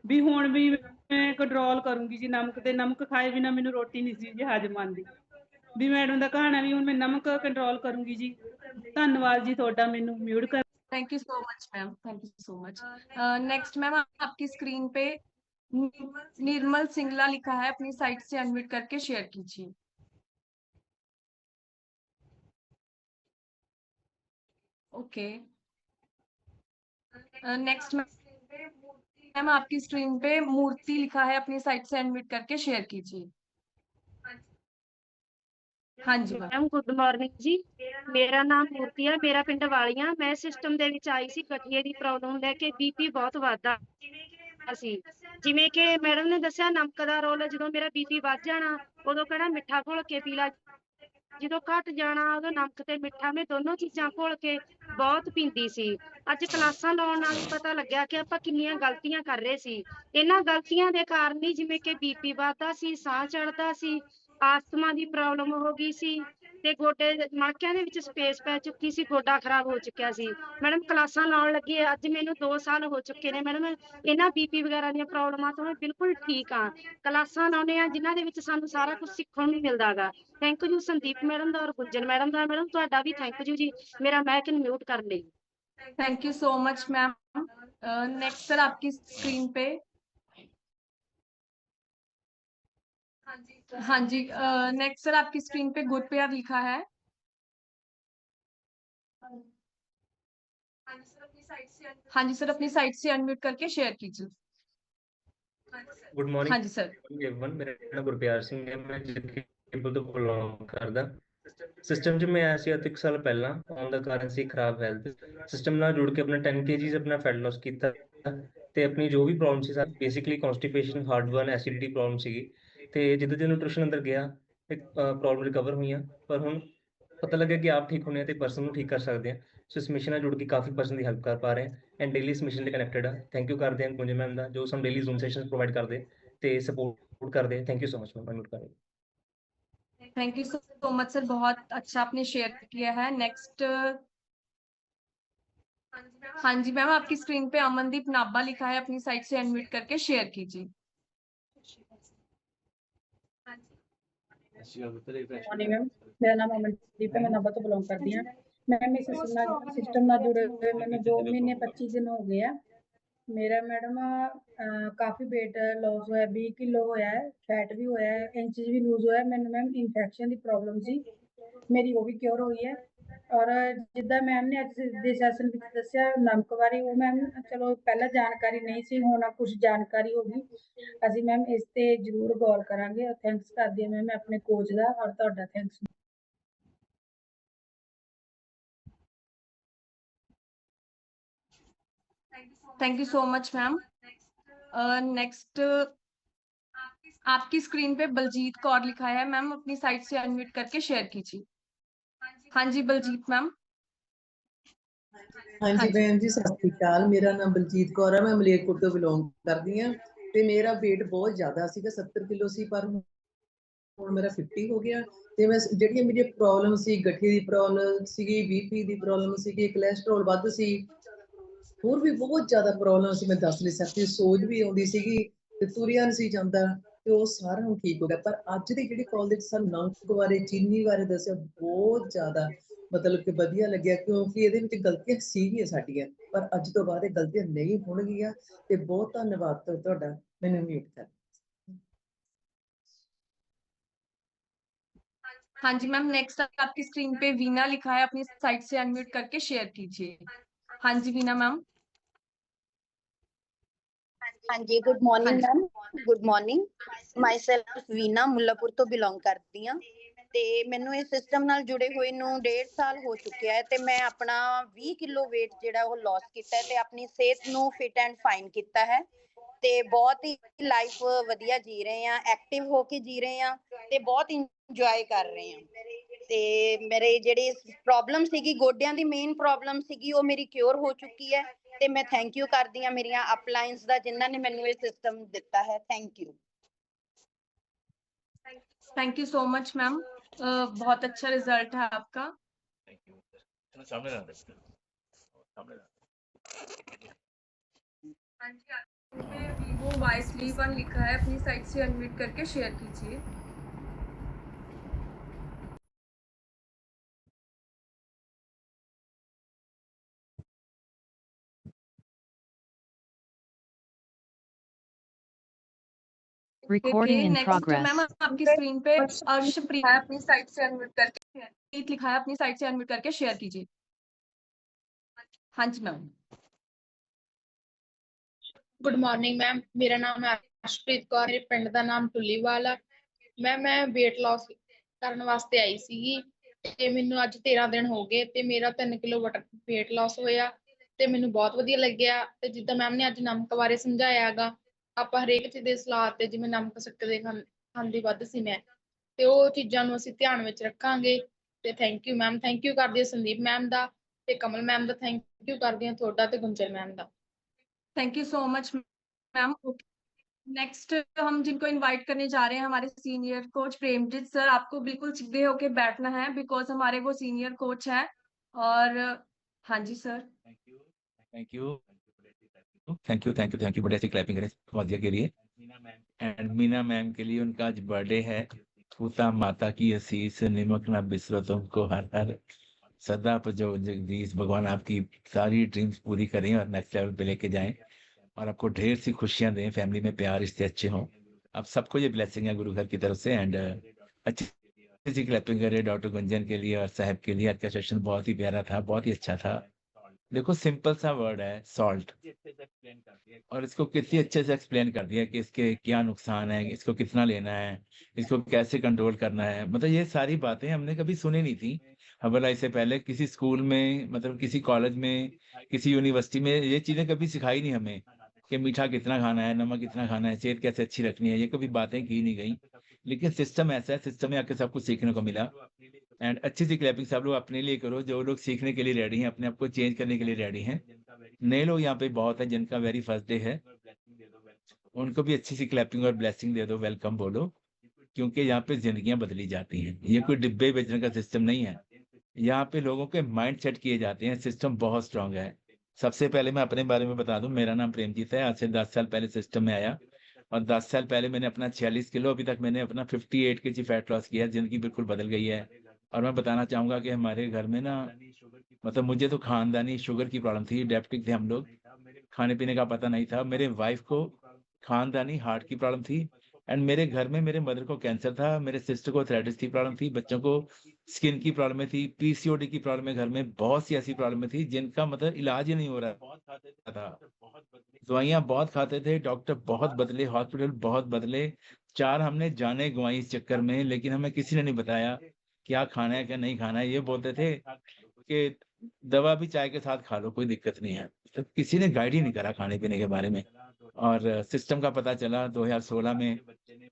ਵੀ ਹੁਣ ਵੀ ਮੈਂ ਕੰਟਰੋਲ ਕਰੂੰਗੀ ਜੀ ਨਮਕ ਤੇ। ਨਮਕ ਖਾਏ ਬਿਨਾ ਮੈਨੂੰ ਰੋਟੀ ਨਹੀਂ ਸੀ ਜੀ ਹਜਮ ਆਉਂਦੀ। ਵੀ ਮੈਡਮ ਦਾ ਕਹਾਣਾ ਵੀ ਹੁਣ ਮੈਂ ਨਮਕ ਕੰਟਰੋਲ ਕਰੂੰਗੀ ਜੀ। ਧੰਨਵਾਦ ਜੀ ਤੁਹਾਡਾ ਮੈਨੂੰ ਮਿਊਟ ਕਰ। Thank you so much ma'am. Thank you so much. Next ma'am आपकी स्क्रीन पे निर्मल सिंगला लिखा है, अपनी साइट से अनम्यूट करके शेयर कीजिए। ओके। नेक्स्ट मैम आपकी स्क्रीन पे मूर्ति लिखा है, अपनी साइट से अनम्यूट करके शेयर कीजिए। हाँ जी मैम गुड मॉर्निंग जी, मेरा नाम मूर्ति है, मेरा पिंड वालियां। मैं सिस्टम ਦੇ ਵਿੱਚ ਆਈ ਸੀ ਗਠੀਏ ਦੀ ਪ੍ਰੋਬਲਮ ਲੈ ਕੇ। ਬੀਪੀ ਬਹੁਤ ਵੱਧਦਾ ਸੀ, ਜਿਵੇਂ ਕਿ ਮੈਡਮ ਨੇ ਦੱਸਿਆ ਨਮਕ ਦਾ ਰੋਲ। ਜਦੋਂ ਮੇਰਾ ਬੀਪੀ ਵੱਧ ਜਾਣਾ ਉਦੋਂ ਕਹਿਣਾ ਮਿੱਠਾ ਘੋਲ ਕੇ ਪੀ ਲਾ, ਜਦੋਂ ਘਟ ਜਾਣਾ ਉਦੋਂ ਨਮਕ ਤੇ ਮਿੱਠਾ ਮੈਂ ਦੋਨੋਂ ਚੀਜ਼ਾਂ ਘੋਲ ਕੇ ਬਹੁਤ ਪੀਂਦੀ ਸੀ। ਅੱਜ ਕਲਾਸਾਂ ਲਾਉਣ ਨਾਲ ਹੀ ਪਤਾ ਲੱਗਿਆ ਕਿ ਆਪਾਂ ਕਿੰਨੀਆਂ ਗਲਤੀਆਂ ਕਰ ਰਹੇ ਸੀ। ਇਹਨਾਂ ਗਲਤੀਆਂ ਦੇ ਕਾਰਨ ਹੀ ਜਿਵੇਂ ਕਿ ਬੀਪੀ ਵੱਧਦਾ ਸੀ, ਸਾਹ ਚੜਦਾ ਸੀ, ਆਸਥਮਾ ਦੀ ਪ੍ਰੋਬਲਮ ਹੋ ਗਈ ਸੀ ਤੇ ਮਣਕਿਆਂ ਦੇ ਵਿੱਚ ਸਪੇਸ ਪੈ ਚੁੱਕੀ ਸੀ, ਗੋਡਾ ਖਰਾਬ ਹੋ ਚੁੱਕਿਆ ਸੀ। ਮੈਡਮ ਕਲਾਸਾਂ ਲਾਉਣ ਲੱਗੀ ਅੱਜ ਮੈਨੂੰ 2 ਸਾਲ ਹੋ ਚੁੱਕੇ ਨੇ ਮੈਡਮ, ਇਹਨਾਂ ਬੀਪੀ ਵਗੈਰਾ ਦੀਆਂ ਪ੍ਰੋਬਲਮਾਂ ਤੋਂ ਮੈਂ ਬਿਲਕੁਲ ਠੀਕ ਹਾਂ। ਕਲਾਸਾਂ ਲਾਉਂਦੇ ਆ ਜਿਨ੍ਹਾਂ ਦੇ ਵਿੱਚ ਸਾਨੂੰ ਸਾਰਾ ਕੁਝ ਸਿੱਖਣ ਨੂੰ ਮਿਲਦਾ ਗਾ। ਥੈਂਕ ਯੂ ਸੰਦੀਪ ਮੈਡਮ ਦਾ ਔਰ ਗੁੰਜਨ ਮੈਡਮ ਦਾ। ਮੈਡਮ ਤੁਹਾਡਾ ਵੀ ਥੈਂਕ ਯੂ ਜੀ ਮੇਰਾ ਮਾਈਕ ਮਿਊਟ ਕਰਨ ਲਈ। Thank you so much ma'am. Next sir आपकी स्क्रीन पे। हाँ जी, नेक्स्ट सर आपकी स्क्रीन पे गुड पेयर लिखा है। हाँ जी सर, अपनी साइट से अनम्यूट करके शेयर कीजिए। Good morning. हाँ जी सर। एवरीवन, मेरा नाम गुरप्यार सिंह है, मैं ਜਗਦੀਪੁਰ ਤੋਂ ਬਿਲੋਂਗ ਕਰਦਾ। ਸਿਸਟਮ 'ਚ ਮੈਂ ਆਇਆ ਸੀ 1 ਸਾਲ ਪਹਿਲਾਂ, ਆਉਣ ਦਾ ਕਾਰਨ ਸੀ ਖਰਾਬ ਹੈਲਥ। ਸਿਸਟਮ ਨਾਲ ਜੁੜ ਕੇ ਆਪਣਾ 10 kgs ਆਪਣਾ ਫੈਟ ਲੋਸ ਕੀਤਾ ਤੇ ਆਪਣੀ ਜੋ ਵੀ ਪ੍ਰੋਬਲਮ ਸੀ sir basically constipation, heartburn, acidity problem ਸੀਗੀ ਤੇ ਜਿੱਦਾਂ ਜਿੱਦਾਂ ਨਿਊਟ੍ਰੀਸ਼ਨ ਅੰਦਰ ਗਿਆ ਇੱਕ ਪ੍ਰੋਬਲਮ ਰਿਕਵਰ ਹੋਈਆਂ। ਪਰ ਹੁਣ ਪਤਾ ਲੱਗਿਆ ਕਿ ਆਪ ਠੀਕ ਹੋਣੇ ਆ ਤੇ ਪਰਸਨ ਨੂੰ ਠੀਕ ਕਰ ਸਕਦੇ ਆ। ਸੋ ਇਸ ਮਿਸ਼ਨ ਨਾਲ ਜੁੜ ਕੇ ਕਾਫੀ ਪਰਸਨ ਦੀ ਹੈਲਪ ਕਰ ਪਾ ਰਹੇ ਹਾਂ ਐਂਡ ਡੇਲੀ ਇਸ ਮਿਸ਼ਨ ਲਈ ਕਨੈਕਟਡ ਆ। ਥੈਂਕ ਯੂ ਕਰਦੇ ਹਾਂ ਕੁੰਜ ਮੈਮ ਦਾ ਜੋ ਸਾਨੂੰ ਡੇਲੀ ਜ਼ੂਮ ਸੈਸ਼ਨਸ ਪ੍ਰੋਵਾਈਡ ਕਰਦੇ ਤੇ ਸਪੋਰਟ ਕਰਦੇ। Thank you so much ma'am unmute ਕਰਦੇ। Thank you so much sir, बहुत अच्छा आपने शेयर किया है। नेक्स्ट। हाँ जी मैम, आपकी स्क्रीन पे अमनदीप नाबा लिखा है, अपनी साइट से अनम्यूट करके शेयर कीजिए। मॉर्निंग मैम, मेरा नाम अमनदीप है, मैं नाभा तो बिलोंग करती हूँ। मैम इस सिस्टम ਨਾਲ जुड़े हुए मैंने 2 महीने 25 दिन हो गए हैं। मेरा मैडम काफ़ी वेट लॉस होया, 20 किलो होया है, फैट भी होया है, इंचज भी लूज होया। मैंने मैम इन्फेक्शन की प्रॉब्लम सी, मेरी वो भी क्योर हुई है। और जिद्दां मैम ने अज दे सैशन विच दस्सिया नमक बारे, वो मैम चलो पहला जानकारी नहीं सी, हुण कुछ जानकारी हो गई। ਅਸੀਂ मैम इस ते जरूर गौर करांगे। थैंक्स करदी हां मैम मैं अपने कोच दा और तुहाडा thanks. Thank you so much ma'am. Next आपकी स्क्रीन पे बलजीत कौर लिखा है, मैम अपनी साइट से अनम्यूट करके शेयर कीजिए। हाँ जी बलजीत मैम। हाँ जी भैन जी, सत श्री अकाल। मेरा नाम बलजीत कौर है, मैं मलेरकोट तो बिलोंग करती हाँ ते मेरा वेट बहुत ज्यादा सीगा, 70 किलो सी, पर ਹੁਣ ਮੇਰਾ 50 ਹੋ ਗਿਆ ਤੇ ਮੈਂ ਜਿਹੜੀਆਂ ਮੇਰੀ ਪ੍ਰੋਬਲਮ ਸੀ, ਗਠੀਏ ਦੀ ਪ੍ਰੋਬਲਮ ਸੀਗੀ, ਬੀਪੀ ਦੀ ਪ੍ਰੋਬਲਮ ਸੀਗੀ, ਕੋਲੇਸਟ੍ਰੋਲ ਵੱਧ ਸੀ, ਹੋਰ ਵੀ ਬਹੁਤ ਜ਼ਿਆਦਾ ਪ੍ਰੋਬਲਮ ਸੀ, ਮੈਂ ਦੱਸ ਨਹੀਂ ਸਕਦੀ। ਸੋਜ ਵੀ ਆਉਂਦੀ ਸੀਗੀ ਤੇ ਤੁਰਿਆ ਨਹੀਂ ਸੀ ਜਾਂਦਾ ਤੇ ਉਹ ਸਾਰਾ ਹੁਣ ਠੀਕ ਹੋ ਗਿਆ। ਪਰ ਅੱਜ ਦੀ ਜਿਹੜੀ ਕਾਲ ਦੇ ਵਿੱਚ ਸਾਨੂੰ ਨਮਕ ਬਾਰੇ, ਚੀਨੀ ਬਾਰੇ ਦੱਸਿਆ, ਬਹੁਤ ਜ਼ਿਆਦਾ ਮਤਲਬ ਕਿ ਵਧੀਆ ਲੱਗਿਆ, ਕਿਉਂਕਿ ਇਹਦੇ ਵਿੱਚ ਗਲਤੀਆਂ ਸੀਗੀਆਂ ਸਾਡੀਆਂ, ਪਰ ਅੱਜ ਤੋਂ ਬਾਅਦ ਇਹ ਗਲਤੀਆਂ ਨਹੀਂ ਹੋਣਗੀਆਂ। ਤੇ ਬਹੁਤ ਧੰਨਵਾਦ ਤੁਹਾਡਾ ਮੈਨੂੰ ਮਿਊਟ ਕਰ। हाँ जी मैम, नेक्स्ट आपकी स्क्रीन पे वीना लिखा है, अपनी साइट से अनम्यूट करके शेयर कीजिए। हाँ जी वीना मैम। हाँ जी, good morning ma'am. Good morning. Myself Veena Mullapur तो बिलोंग करती हाँ ਤੇ ਮੈਨੂੰ ਇਸ ਸਿਸਟਮ ਨਾਲ ਜੁੜੇ ਹੋਏ ਨੂੰ 1.5 ਸਾਲ ਹੋ ਚੁੱਕਿਆ ਹੈ ਤੇ ਮੈਂ ਆਪਣਾ 20 ਕਿਲੋ weight ਜਿਹੜਾ ਉਹ ਲਾਸ ਕੀਤਾ ਹੈ ਤੇ ਆਪਣੀ ਸਿਹਤ ਨੂੰ ਫਿਟ ਐਂਡ ਫਾਈਨ ਕੀਤਾ ਹੈ ਤੇ ਬਹੁਤ ਹੀ ਲਾਈਫ ਵਧੀਆ ਜੀ ਰਹੇ ਆ, ਐਕਟਿਵ ਹੋ ਕੇ ਜੀ ਰਹੇ ਆ ਤੇ ਬਹੁਤ ਇੰਜੋਏ ਕਰ ਰਹੇ ਆ। ਤੇ ਮੇਰੇ ਜਿਹੜੀ ਪ੍ਰੋਬਲਮ ਸੀਗੀ, ਗੋਡਿਆਂ ਦੀ ਮੇਨ ਪ੍ਰੋਬਲਮ ਸੀਗੀ, ਉਹ ਮੇਰੀ ਕਿਉਰ ਹੋ ਚੁੱਕੀ ਹੈ ਤੇ ਮੈਂ ਥੈਂਕ ਯੂ ਕਰਦੀ ਹਾਂ ਮੇਰੀਆਂ ਅਪਲਾਈਨਸ ਦਾ ਜਿਨ੍ਹਾਂ ਨੇ ਮੈਨੂੰ ਇਹ ਸਿਸਟਮ ਦਿੱਤਾ ਹੈ। Thank you. Thank you so much ma'am, बहुत अच्छा रिजल्ट है आपका। वीवो Y31 लिखा है, अपनी साइट से अनम्यूट करके शेयर कीजिए। Recording in progress. मैम आपकी स्क्रीन पे अर्शप्रिया है, अपनी साइट से अनम्यूट करके लिखा है, अपनी साइट से अनम्यूट करके शेयर कीजिए। हाँ जी मैम। गुड मॉर्निंग मैम, मेरा नाम है अर्शप्रीत कौर, मेरे पिंड का नाम टुलीवाल है। मैं वेट लॉस करने वास्ते आई सी ते मैनू अज 13 दिन हो गए ते मेरा 3 किलो वेट लॉस होया ते मैनू बहुत वधिया लग्या। ते जिद्दां मैम ने अज नमक बारे समझाया गा, ਆਪਾਂ ਹਰੇਕ ਚੀਜ਼ ਦੇ ਸਲਾਦ ਤੇ ਜਿਵੇਂ ਨਮਕ ਸਕਦੇ ਖਾਂਦੀ ਵੱਧ ਸੀ ਮੈਂ ਤੇ ਉਹ ਚੀਜ਼ਾਂ ਨੂੰ ਅਸੀਂ ਧਿਆਨ ਵਿੱਚ ਰੱਖਾਂਗੇ। ਤੇ thank you ma'am, thank you ਕਰਦੀ ਹਾਂ ਸੰਦੀਪ ਮੈਮ ਦਾ ਤੇ ਕਮਲ ਮੈਮ ਦਾ, ਥੈਂਕ ਯੂ ਕਰਦੀ ਹਾਂ ਤੁਹਾਡਾ ਤੇ ਗੁੰਜਲ ਮੈਮ ਦਾ। Thank you so much ma'am. Next हम जिनको इनवाइट करने जा रहे हैं, हमारे सीनियर कोच प्रेमजीत सर, आपको बिल्कुल सीधे होके बैठना है बिकॉज हमारे वो सीनियर कोच हैं। और हाँ जी सर। थैंक यू बड़े अच्छी क्लैपिंग करें फौजिया के लिए। एंड मीना मैम के लिए उनका आज बर्थडे है। पूता माता की आशीष निमक ना बिसरो तुमको हर हर सदा पर जो जगदीश भगवान आपकी सारी ड्रीम्स पूरी करें और नेक्स्ट लेवल पे लेके जाएं और आपको ढेर सी खुशियां दें, फैमिली में प्यार रिश्ते अच्छे हों। आप सबको ये ब्लेसिंग है गुरु घर की तरफ से। एंड अच्छी सी क्लैपिंग करें डॉक्टर गुंजन के लिए और साहब के लिए। आज का सेशन बहुत ही प्यारा था, बहुत ही अच्छा था। देखो सिंपल सा वर्ड है सॉल्ट, और इसको कितनी अच्छे से एक्सप्लेन कर दिया कि इसके क्या नुकसान है, इसको कितना लेना है, इसको कैसे कंट्रोल करना है। मतलब ये सारी बातें हमने कभी सुनी नहीं थी हवाला इससे पहले किसी स्कूल में, मतलब किसी कॉलेज में, किसी यूनिवर्सिटी में ये चीजें कभी सिखाई नहीं हमें कि मीठा कितना खाना है, नमक कितना खाना है, सेहत कैसे अच्छी रखनी है, ये कभी बातें की नहीं गई। लेकिन सिस्टम ऐसा है, सिस्टम में आके सब कुछ सीखने को मिला। एंड अच्छी सी क्लैपिंग सब लोग अपने लिए करो, जो लोग सीखने के लिए रेडी हैं, अपने आप को चेंज करने के लिए रेडी हैं। नए लोग यहाँ पे बहुत है जिनका वेरी फर्स्ट डे है, उनको भी अच्छी सी क्लैपिंग और ब्लेसिंग दे दो, वेलकम बोलो, क्योंकि यहाँ पे जिंदगियां बदली जाती हैं। ये कोई डिब्बे बेचने का सिस्टम नहीं है, यहाँ पे लोगों के माइंड सेट किए जाते हैं। सिस्टम बहुत स्ट्रांग है। सबसे पहले मैं अपने बारे में बता दूं, मेरा नाम प्रेमजीत है। आज से 10 साल पहले सिस्टम में आया और 10 साल पहले मैंने अपना 46 किलो, अभी तक मैंने अपना 58 kg फैट लॉस किया। जिंदगी बिल्कुल बदल गई है। और मैं बताना चाहूंगा कि हमारे घर में ना, मतलब मुझे तो खानदानी शुगर की प्रॉब्लम थी, डायबिटिक थे हम लोग, खाने पीने का पता नहीं था। मेरे वाइफ को खानदानी हार्ट की प्रॉब्लम थी। एंड मेरे घर में मेरे मदर को कैंसर था, मेरे सिस्टर को थायराइड की प्रॉब्लम थी, बच्चों को स्किन की प्रॉब्लम थी, पीसीओडी की प्रॉब्लम है घर में, बहुत सी ऐसी प्रॉब्लम थी जिनका मतलब इलाज ही नहीं हो रहा था। दवाइयां बहुत खाते थे, डॉक्टर बहुत बदले, हॉस्पिटल बहुत बदले, 4 हमने जाने गंवाई इस चक्कर में, लेकिन हमें किसी ने नहीं बताया क्या खाना है क्या नहीं खाना है। ये बोलते थे कि दवा भी चाय के साथ खा लो, कोई दिक्कत नहीं है। तो किसी ने गाइड ही नहीं करा खाने पीने के बारे में। और सिस्टम का पता चला 2016 में।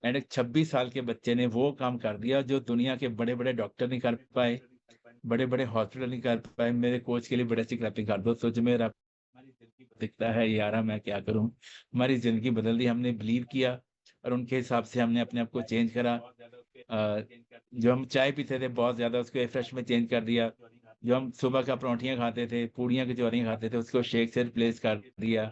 एंड एक 26 साल के बच्चे ने वो काम कर दिया जो दुनिया के बड़े बड़े डॉक्टर नहीं कर पाए, बड़े बड़े हॉस्पिटल नहीं कर पाए। मेरे कोच के लिए बड़े अच्छी क्लैपिंग कर दो। तुझ में दिखता है यारा, मैं क्या करूं। हमारी जिंदगी बदल दी, हमने बिलीव किया और उनके हिसाब से हमने अपने आप को चेंज करा। जो हम चाय पीते थे बहुत ज्यादा, उसको फ्रेश में चेंज कर दिया। जो हम सुबह का परोठियां खाते थे, पूड़ियां कचौरियां खाते थे, उसको शेक से रिप्लेस कर दिया।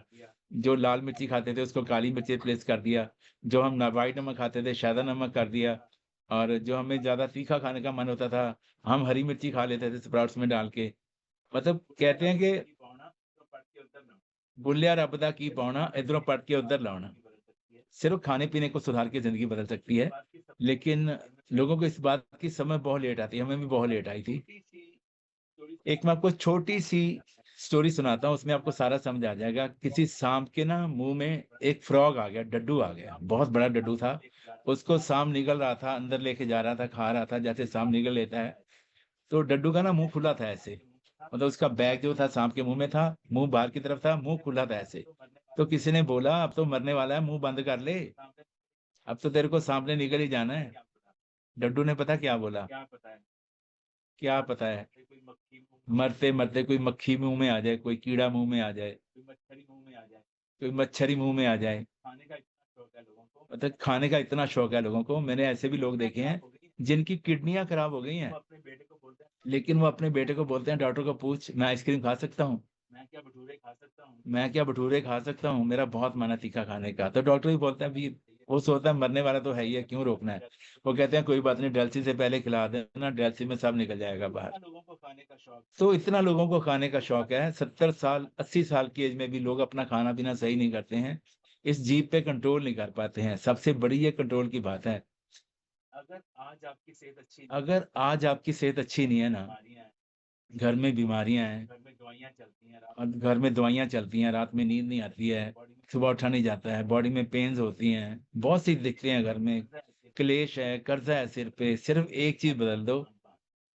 जो लाल मिर्ची खाते थे उसको काली मिर्ची रिप्लेस कर दिया। जो हम व्हाइट नमक खाते थे सादा नमक कर दिया। और जो हमें ज्यादा तीखा खाने का मन होता था, हम हरी मिर्ची खा लेते थे स्प्राउट्स में डाल के। मतलब कहते हैं कि बुलिया रब दा की पाउना, इधरों पट के उधर लाना। सिर्फ खाने पीने को सुधार के जिंदगी बदल सकती है, लेकिन लोगों को इस बात की समझ बहुत लेट आती है। हमें भी बहुत लेट आई थी। एक मैं आपको छोटी सी स्टोरी सुनाता हूँ, उसमें आपको सारा समझ आ जाएगा। किसी सांप के ना मुंह में एक फ्रॉग आ गया, डड्डू आ गया, बहुत बड़ा डड्डू था। उसको सांप निगल रहा था, अंदर लेके जा रहा था, खा रहा था जैसे सांप निगल लेता है। तो डड्डू का ना मुंह खुला था ऐसे, मतलब उसका बैग जो था सांप के मुंह में था, मुंह बाहर की तरफ था, मुंह खुला था ऐसे। तो किसी ने बोला अब तो मरने वाला है, मुंह बंद कर ले, अब तो तेरे को सांप ने निकल ही जाना है। डड्डू ने पता क्या बोला? क्या पता है? मरते मरते कोई मक्खी मुंह में आ जाए, कोई कीड़ा मुंह में आ जाए, कोई मच्छरी मुंह में आ जाए। मतलब खाने का इतना शौक है लोगों को। मैंने ऐसे भी लोग देखे हैं जिनकी किडनियां खराब हो गई हैं, लेकिन वो अपने बेटे को बोलते हैं डॉक्टर को पूछ मैं आइसक्रीम खा सकता हूँ, मैं क्या भटूरे खा सकता हूँ, मेरा बहुत मन है तीखा खाने का। तो डॉक्टर भी बोलते हैं भी, वो सोचता है मरने वाला तो है ही है, क्यों रोकना है। वो कहते हैं कोई बात नहीं, डेल्सी से पहले खिला देना, डेल्सी में सब निकल जाएगा बाहर। तो इतना लोगों को खाने का शौक है। 70 साल 80 साल की एज में भी लोग अपना खाना पीना सही नहीं करते हैं, इस जीभ पे कंट्रोल नहीं कर पाते हैं। सबसे बड़ी ये कंट्रोल की बात है। अगर आज आपकी सेहत अच्छी नहीं है ना, घर में बीमारियां हैं, घर में दवाइयां चलती हैं, रात में नींद नहीं आती है, सुबह उठा नहीं जाता है, बॉडी में पेन्स होती हैं, बहुत सी दिखते हैं, घर में क्लेश है, कर्जा है सिर पे। सिर्फ एक चीज बदल दो,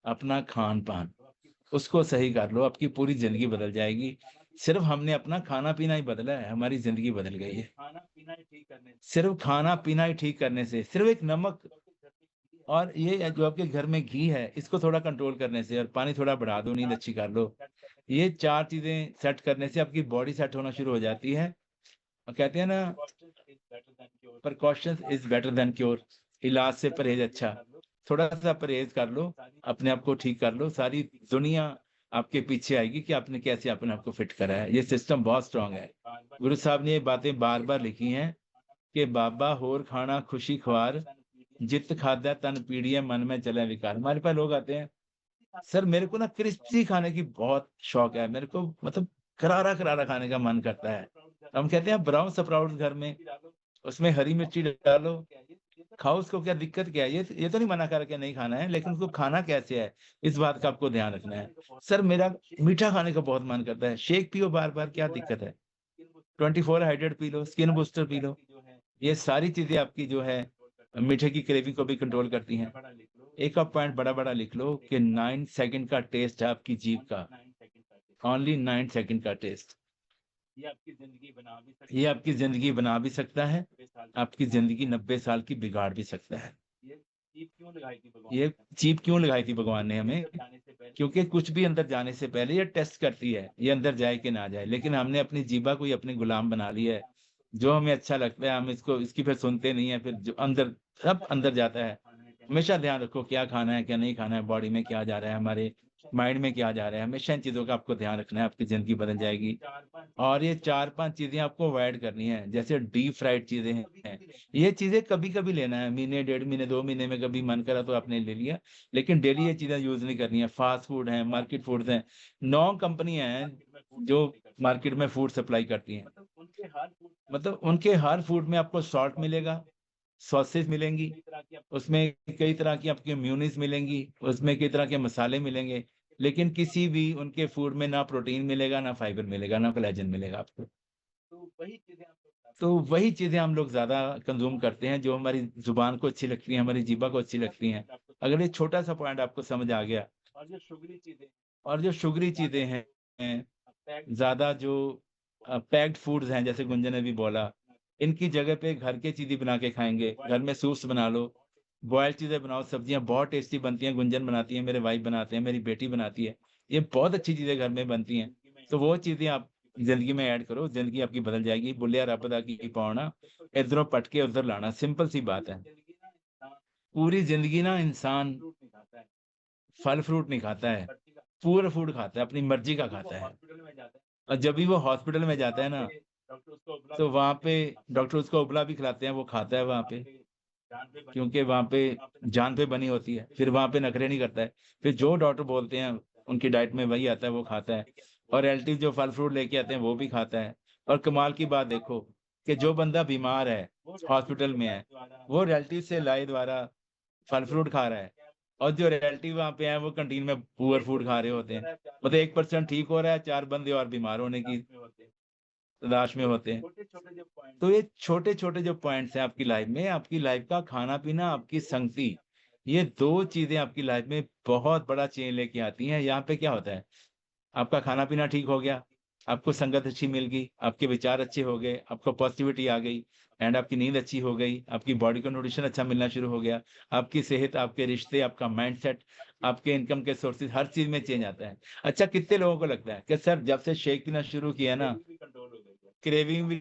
अपना खान पान, उसको सही कर लो, आपकी पूरी जिंदगी बदल जाएगी। सिर्फ हमने अपना खाना पीना ही बदला है, हमारी जिंदगी बदल गई है। सिर्फ खाना पीना ही ठीक करने से, सिर्फ एक नमक और ये जो आपके घर में घी है इसको थोड़ा कंट्रोल करने से, और पानी थोड़ा बढ़ा दो, नींद अच्छी कर लो, ये 4 चीजें सेट करने से आपकी बॉडी सेट होना शुरू हो जाती है। और कहते हैं ना, precautions is better than cure, इलाज से परहेज अच्छा। थोड़ा सा परहेज कर लो, अपने आप को ठीक कर लो, सारी दुनिया आपके पीछे आएगी कि आपने कैसे अपने आप को फिट करा है। ये सिस्टम बहुत स्ट्रांग है। गुरु साहब ने ये बातें बार बार लिखी हैं कि बाबा होर खाना खुशी ख्वार, जित खादा तन पीड़िए मन में चले विकार। हमारे पास लोग आते हैं, सर मेरे को ना क्रिस्पी खाने की बहुत शौक है, मेरे को मतलब करारा करारा खाने का मन करता है। हम कहते हैं ब्राउन स्प्राउट घर में, उसमें हरी मिर्ची डालो, खाओ, उसको क्या दिक्कत क्या है? ये तो नहीं मना कर के नहीं खाना है, लेकिन उसको खाना कैसे है इस बात का आपको ध्यान रखना है। सर मेरा मीठा खाने का बहुत मन करता है, शेक पियो बार बार, क्या दिक्कत है? 24 hydrate P low, skin booster P low. ये सारी चीजें आपकी जो है मीठे की क्रेविंग को भी कंट्रोल करती हैं। एक आप पॉइंट बड़ा बड़ा लिख लो कि 9 सेकंड का टेस्ट है आपकी जीभ का, ओनली 9 सेकंड का टेस्ट। ये आपकी जिंदगी बना भी सकता है, आपकी जिंदगी 90 साल की बिगाड़ भी सकता है। ये चीप क्यों लगाई थी भगवान ने हमें? क्योंकि कुछ भी अंदर जाने से पहले ये टेस्ट करती है, ये अंदर जाए कि ना जाए। लेकिन हमने अपनी जीभा को ही अपने गुलाम बना लिया है, जो हमें अच्छा लगता है हम इसकी फिर सुनते नहीं है, फिर जो अंदर सब अंदर जाता है। हमेशा ध्यान रखो क्या खाना है क्या नहीं खाना है, बॉडी में क्या जा रहा है, हमारे माइंड में क्या जा रहा है, हमेशा इन चीजों का आपको ध्यान रखना है, आपकी जिंदगी बदल जाएगी। और ये 4-5 चीजें आपको अवॉइड करनी है, जैसे डीप फ्राइड चीजें हैं, ये चीजें कभी कभी लेना है, महीने 1.5 महीने 2 महीने में कभी मन करा तो आपने ले लिया, लेकिन डेली ये चीजें यूज नहीं करनी है। फास्ट फूड है, मार्केट फूड्स हैं, 9 कंपनियां हैं जो मार्केट में फूड सप्लाई करती हैं, मतलब उनके हर फूड में आपको सॉल्ट मिलेगा, सॉसेज मिलेंगी, उसमें कई तरह की आपकी म्यूनिस मिलेंगी, उसमें कई तरह के मसाले मिलेंगे, लेकिन किसी भी उनके फूड में ना प्रोटीन मिलेगा, ना फाइबर मिलेगा, ना कोलेजन मिलेगा आपको। तो वही चीजें हम लोग ज्यादा कंज्यूम करते हैं जो हमारी जुबान को अच्छी लगती हैं, हमारी जीभा को अच्छी लगती हैं। अगर ये छोटा सा पॉइंट आपको समझ आ गया, और जो शुगरी चीजें हैं, ज्यादा जो पैक्ड फूड्स हैं, जैसे गुंजन ने भी बोला, इनकी जगह पे घर के चीजें बना के खाएंगे, घर में सूप्स बना लो, बॉयल चीजें बनाओ, सब्जियां बहुत टेस्टी बनती हैं, गुंजन बनाती है, मेरे वाइफ बनाते हैं, मेरी बेटी बनाती है, ये बहुत अच्छी चीजें घर में बनती हैं। तो वो चीजें आप जिंदगी में ऐड करो, जिंदगी आपकी बदल जाएगी। बुलिया रब दा की पाउना, इधरों पटके उधर लाना, सिंपल सी बात है। पूरी जिंदगी ना इंसान फल फ्रूट नहीं खाता है, पूरा फूड खाता है, अपनी मर्जी का खाता है। और जब भी वो हॉस्पिटल में जाता है ना, तो वहां पे डॉक्टर उसको उपला भी खिलाते हैं, वो खाता है वहां पे, क्योंकि वहां पे जान पे बनी होती है, फिर वहां पे नखरे नहीं करता है, फिर जो डॉक्टर बोलते हैं उनकी डाइट में वही आता है, वो खाता है। और रिलेटिव जो फल फ्रूट लेके आते हैं वो भी खाता है। और कमाल की बात देखो कि जो बंदा बीमार है, हॉस्पिटल में है, वो रिलेटिव से लाए द्वारा फल फ्रूट खा रहा है, और जो रिलेटिव वहां पे हैं वो कैंटीन में पुअर फूड खा रहे होते हैं। मतलब 1% ठीक हो रहा है, 4 बंदे और बीमार होने की तलाश में होते हैं। तो ये छोटे छोटे जो पॉइंट्स हैं आपकी लाइफ में, आपकी लाइफ का खाना पीना, आपकी संगति, ये 2 चीजें आपकी लाइफ में बहुत बड़ा चेंज लेके आती हैं। यहाँ पे क्या होता है, आपका खाना पीना ठीक हो गया, आपको संगत अच्छी मिल गई, आपके विचार अच्छे हो गए, आपको पॉजिटिविटी आ गई, एंड आपकी नींद अच्छी हो गई, आपकी बॉडी को न्यूट्रिशन अच्छा मिलना शुरू हो गया, आपकी सेहत, आपके रिश्ते, आपका माइंडसेट, आपके इनकम के सोर्सेज, हर चीज में चेंज आता है। अच्छा, कितने लोगों को लगता है कि सर जब से शेक पीना शुरू किया ना, क्रेविंग भी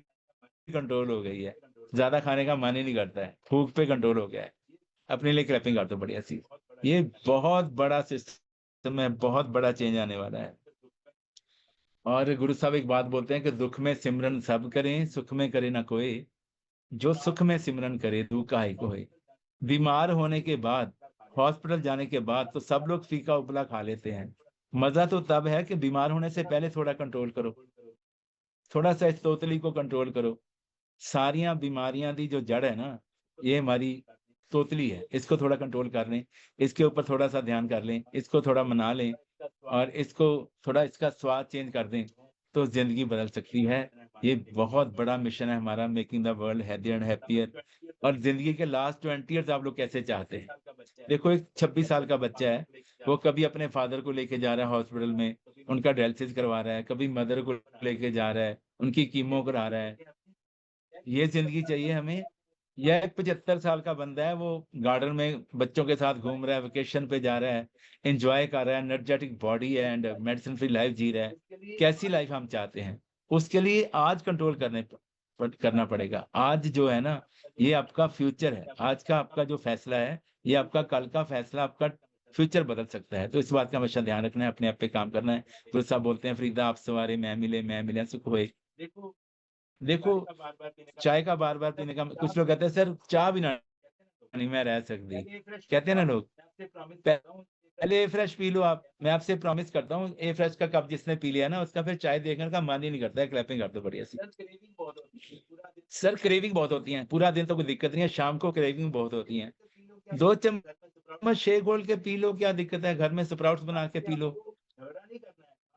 कंट्रोल हो गई है, ज्यादा खाने का मन ही नहीं करता है, भूख पे कंट्रोल हो गया है। अपने लिए क्लैपिंग कर दो बढ़िया सी। ये बहुत बड़ा सिस्टम है, बहुत बड़ा चेंज आने वाला है। और गुरु साहब एक बात बोलते हैं कि दुख में सिमरन सब करें, सुख में करे ना कोई, जो सुख में सिमरन करे दुख काहे कोई। बीमार होने के बाद, हॉस्पिटल जाने के बाद तो सब लोग फीका उपला खा लेते हैं। मजा तो तब है कि बीमार होने से पहले थोड़ा कंट्रोल करो, थोड़ा सा इस तोतली को कंट्रोल करो। सारियां बीमारियां दी जो जड़ है ना, ये हमारी तोतली है, इसको थोड़ा कंट्रोल कर लें, इसके ऊपर थोड़ा सा ध्यान कर लें, इसको थोड़ा मना लें, और इसको थोड़ा इसका स्वाद चेंज कर दें, तो जिंदगी बदल सकती है। ये बहुत बड़ा मिशन है हमारा, making the world healthy and happier. और जिंदगी के लास्ट 20 ईयर्स आप लोग कैसे चाहते हैं? देखो, एक 26 साल का बच्चा है, वो कभी अपने फादर को लेके जा रहा है हॉस्पिटल में, उनका डायलिसिस करवा रहा है, कभी मदर को लेके जा रहा है, उनकी कीमो करा रहा है। ये जिंदगी चाहिए हमें यह 75 साल का बंदा है, वो गार्डन में बच्चों के साथ घूम रहा है, वेकेशन पे जा रहा है, एंजॉय कर रहा है, एनर्जेटिक बॉडी है एंड मेडिसिन फ्री लाइफ जी रहा है। कैसी लाइफ हम चाहते हैं, उसके लिए आज कंट्रोल करना पड़ेगा। आज जो है ना, ये आपका फ्यूचर है। आज का आपका जो फैसला है, ये आपका कल का फैसला आपका फ्यूचर बदल सकता है। तो इस बात का हमेशा ध्यान रखना है, अपने आप पे काम करना है। तो सब बोलते हैं फरीदा आप सवारे मैं मिले सुख होए। देखो चाय का बार बार पीने का, कुछ लोग कहते हैं सर चाय बिना नहीं मैं रह सकती, कहते हैं ना लोग। पहले ए फ्रेश पी लो आप। मैं आपसे प्रॉमिस करता हूँ, ए फ्रेश का कप जिसने पी लिया ना, उसका फिर चाय देखने का मन ही नहीं करता है। क्लैपिंग कर दो बढ़िया सी। सर क्रेविंग बहुत होती है, पूरा दिन तो कोई दिक्कत नहीं है, शाम को क्रेविंग बहुत होती है। 2 चम्मच शेक घोल के पी लो, क्या दिक्कत है, घर में स्प्राउट्स बना के पी लो।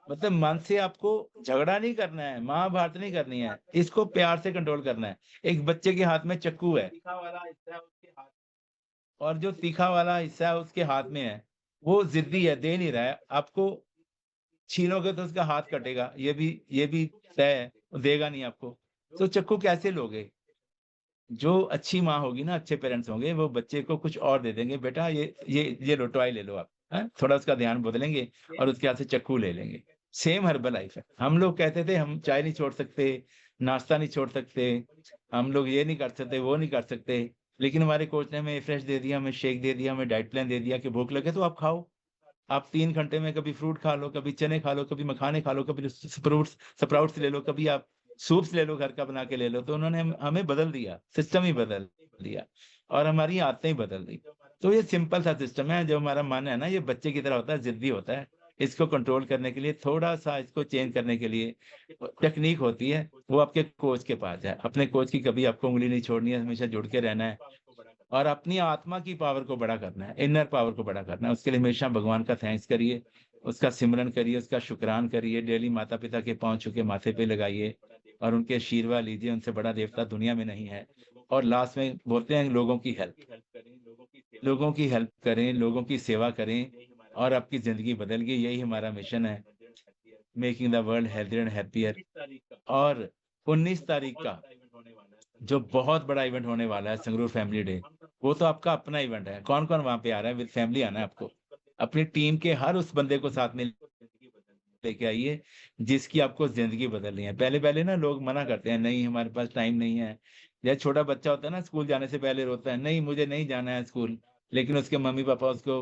मतलब मन से आपको झगड़ा नहीं करना है, महाभारत नहीं करनी है, इसको प्यार से कंट्रोल करना है। एक बच्चे के हाथ में चक्कू है और जो तीखा वाला हिस्सा है उसके हाथ में है, वो जिद्दी है, दे नहीं रहा है आपको। छीनोगे तो उसका हाथ कटेगा, ये भी तय है, वो देगा नहीं आपको। तो चक्कू कैसे लोगे? जो अच्छी माँ होगी ना, अच्छे पेरेंट्स होंगे, वो बच्चे को कुछ और दे देंगे, बेटा ये लो, टॉय ले लो आप, है? थोड़ा उसका ध्यान बदलेंगे और उसके हाथ से चक्कू ले लेंगे। सेम हर्बल लाइफ है। हम लोग कहते थे हम चाय नहीं छोड़ सकते, नाश्ता नहीं छोड़ सकते, हम लोग ये नहीं कर सकते, वो नहीं कर सकते, लेकिन हमारे कोच ने हमें फ्रेश दे दिया, हमें शेक दे दिया, हमें डाइट प्लान दे दिया कि भूख लगे तो आप खाओ। आप 3 घंटे में कभी फ्रूट खा लो, कभी चने खा लो, कभी मखाने खा लो, कभी स्प्राउट्स ले लो, कभी आप सूप्स ले लो, घर का बना के ले लो। तो उन्होंने हमें बदल दिया, सिस्टम ही बदल दिया और हमारी आदतें ही बदल दी। तो ये सिंपल सा सिस्टम है। जो हमारा मन है ना, ये बच्चे की तरह होता है, जिद्दी होता है। इसको कंट्रोल करने के लिए, थोड़ा सा इसको चेंज करने के लिए टेक्निक होती है। वो आपके कोच के पास है। अपने कोच की कभी आपको उंगली नहीं छोड़नी है, हमेशा जुड़ के रहना है और अपनी आत्मा की पावर को बड़ा करना है, इनर पावर को बड़ा करना है। उसके लिए हमेशा भगवान का थैंक्स करिए, उसका सिमरन करिए, उसका शुक्रान करिए। डेली माता पिता के पांव छू के माथे पे लगाइए और उनके आशीर्वाद लीजिए, उनसे बड़ा देवता दुनिया में नहीं है। और लास्ट में बोलते हैं लोगों की हेल्प करें, लोगों की सेवा करें और आपकी जिंदगी बदल गई। यही हमारा मिशन है, making the world healthier and happier. और 19 तारीख का जो बहुत बड़ा इवेंट होने वाला है, संगरूर फैमिली डे, वो तो आपका अपना इवेंट है। कौन कौन वहां पे आ रहा है? विद फैमिली आना है आपको। अपनी टीम के हर उस बंदे को साथ में लेके आइए जिसकी आपको जिंदगी बदलनी है। पहले पहले ना लोग मना करते हैं, नहीं हमारे पास टाइम नहीं है। जैसे छोटा बच्चा होता है ना, स्कूल जाने से पहले रोता है, नहीं मुझे नहीं जाना है स्कूल, लेकिन उसके मम्मी पापा उसको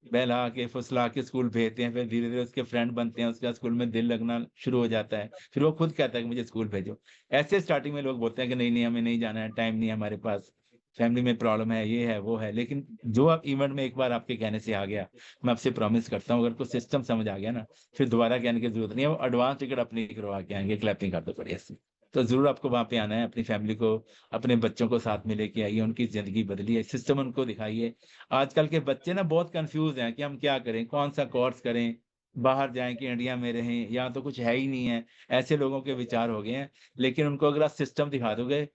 बहला के फुसला के स्कूल भेजते हैं। फिर धीरे धीरे उसके फ्रेंड बनते हैं, उसका स्कूल में दिल लगना शुरू हो जाता है, फिर वो खुद कहता है कि मुझे स्कूल भेजो। ऐसे स्टार्टिंग में लोग बोलते हैं कि नहीं नहीं हमें नहीं जाना है, टाइम नहीं है हमारे पास, फैमिली में प्रॉब्लम है, ये है वो है। लेकिन जो आप इवेंट में एक बार आपके कहने से आ गया, मैं आपसे प्रॉमिस करता हूँ, अगर कुछ सिस्टम समझ आ गया ना, फिर दोबारा कहने की जरूरत नहीं है। वो एडवांस टिकट अपनी करवा के आएंगे, क्लैपिंग कर दो बढ़िया से। तो जरूर आपको वहां पे आना है, अपनी फैमिली को, अपने बच्चों को साथ में लेके आइए, उनकी जिंदगी बदलिए, सिस्टम उनको दिखाइए। आजकल के बच्चे ना बहुत कंफ्यूज हैं कि हम क्या करें, कौन सा कोर्स करें, बाहर जाएं कि इंडिया में रहें, यहाँ तो कुछ है ही नहीं है, ऐसे लोगों के विचार हो गए हैं। लेकिन उनको अगर आप सिस्टम दिखा दोगे,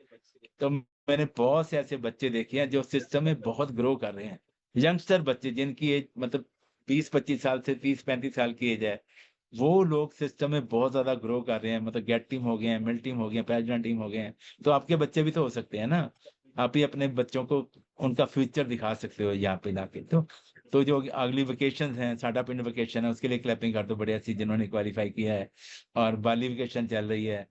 तो मैंने बहुत से ऐसे बच्चे देखे हैं जो सिस्टम में बहुत ग्रो कर रहे हैं। यंगस्टर बच्चे जिनकी एज मतलब 20-25 साल से 30-35 साल की एज है, वो लोग सिस्टम में बहुत ज्यादा ग्रो कर रहे हैं। मतलब गेट टीम हो गए हैं, मिल टीम हो गए हैं, प्रेसिडेंट टीम हो गए हैं। तो आपके बच्चे भी तो हो सकते हैं ना। आप ही अपने बच्चों को उनका फ्यूचर दिखा सकते हो यहाँ पे लाके। तो जो अगली वेकेशन है, साडा पिंड वेकेशन है, उसके लिए क्लैपिंग कर दो बढ़िया सी, जिन्होंने क्वालिफाई किया है। और बाली वेकेशन चल रही है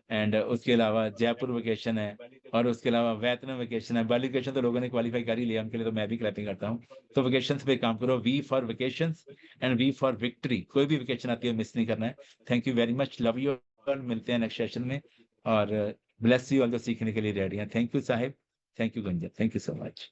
एंड उसके अलावा जयपुर वेकेशन है और उसके अलावा वियतनाम वेकेशन है। बाली वेकेशन तो लोगों ने क्वालिफाई कर ही लिया, उनके लिए तो मैं भी क्लैपिंग करता हूँ। तो वेकेशन पे काम करो, V for vacation and V for victory. कोई भी वेकेशन आती है मिस नहीं करना है। Thank you very much, love you all. मिलते हैं नेक्स्ट सेशन में और ब्लेस यू ऑल जो सीखने के लिए रेडी हैं। Thank you Sahib, thank you Gunjan, thank you so much.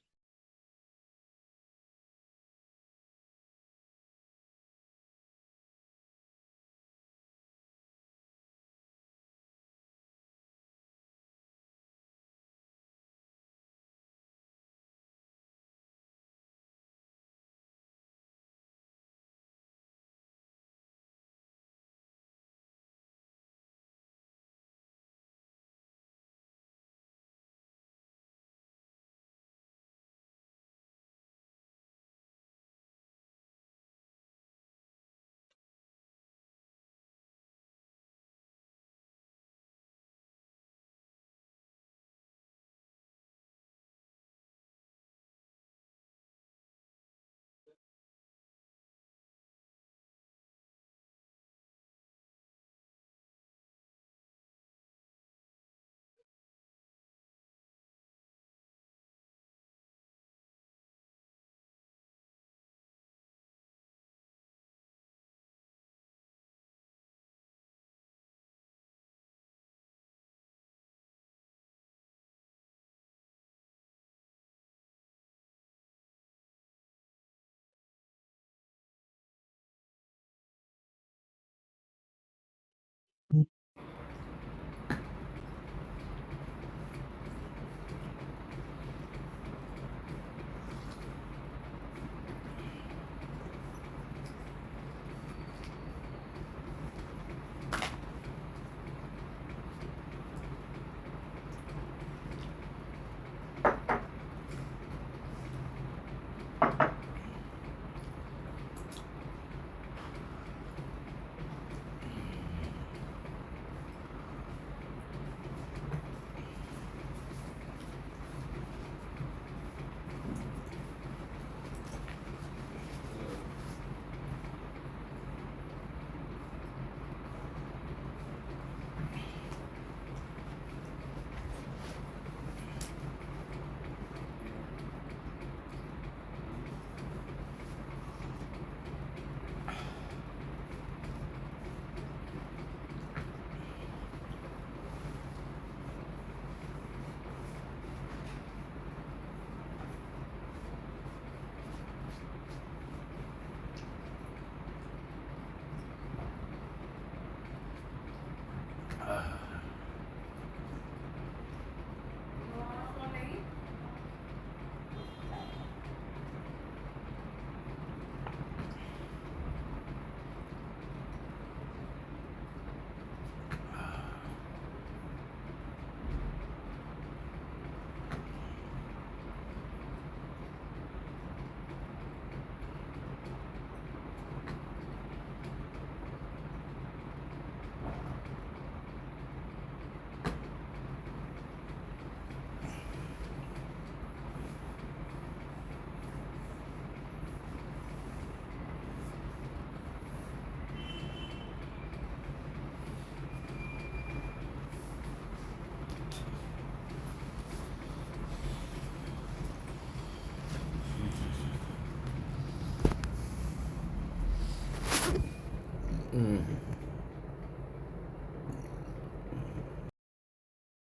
ਹੂੰ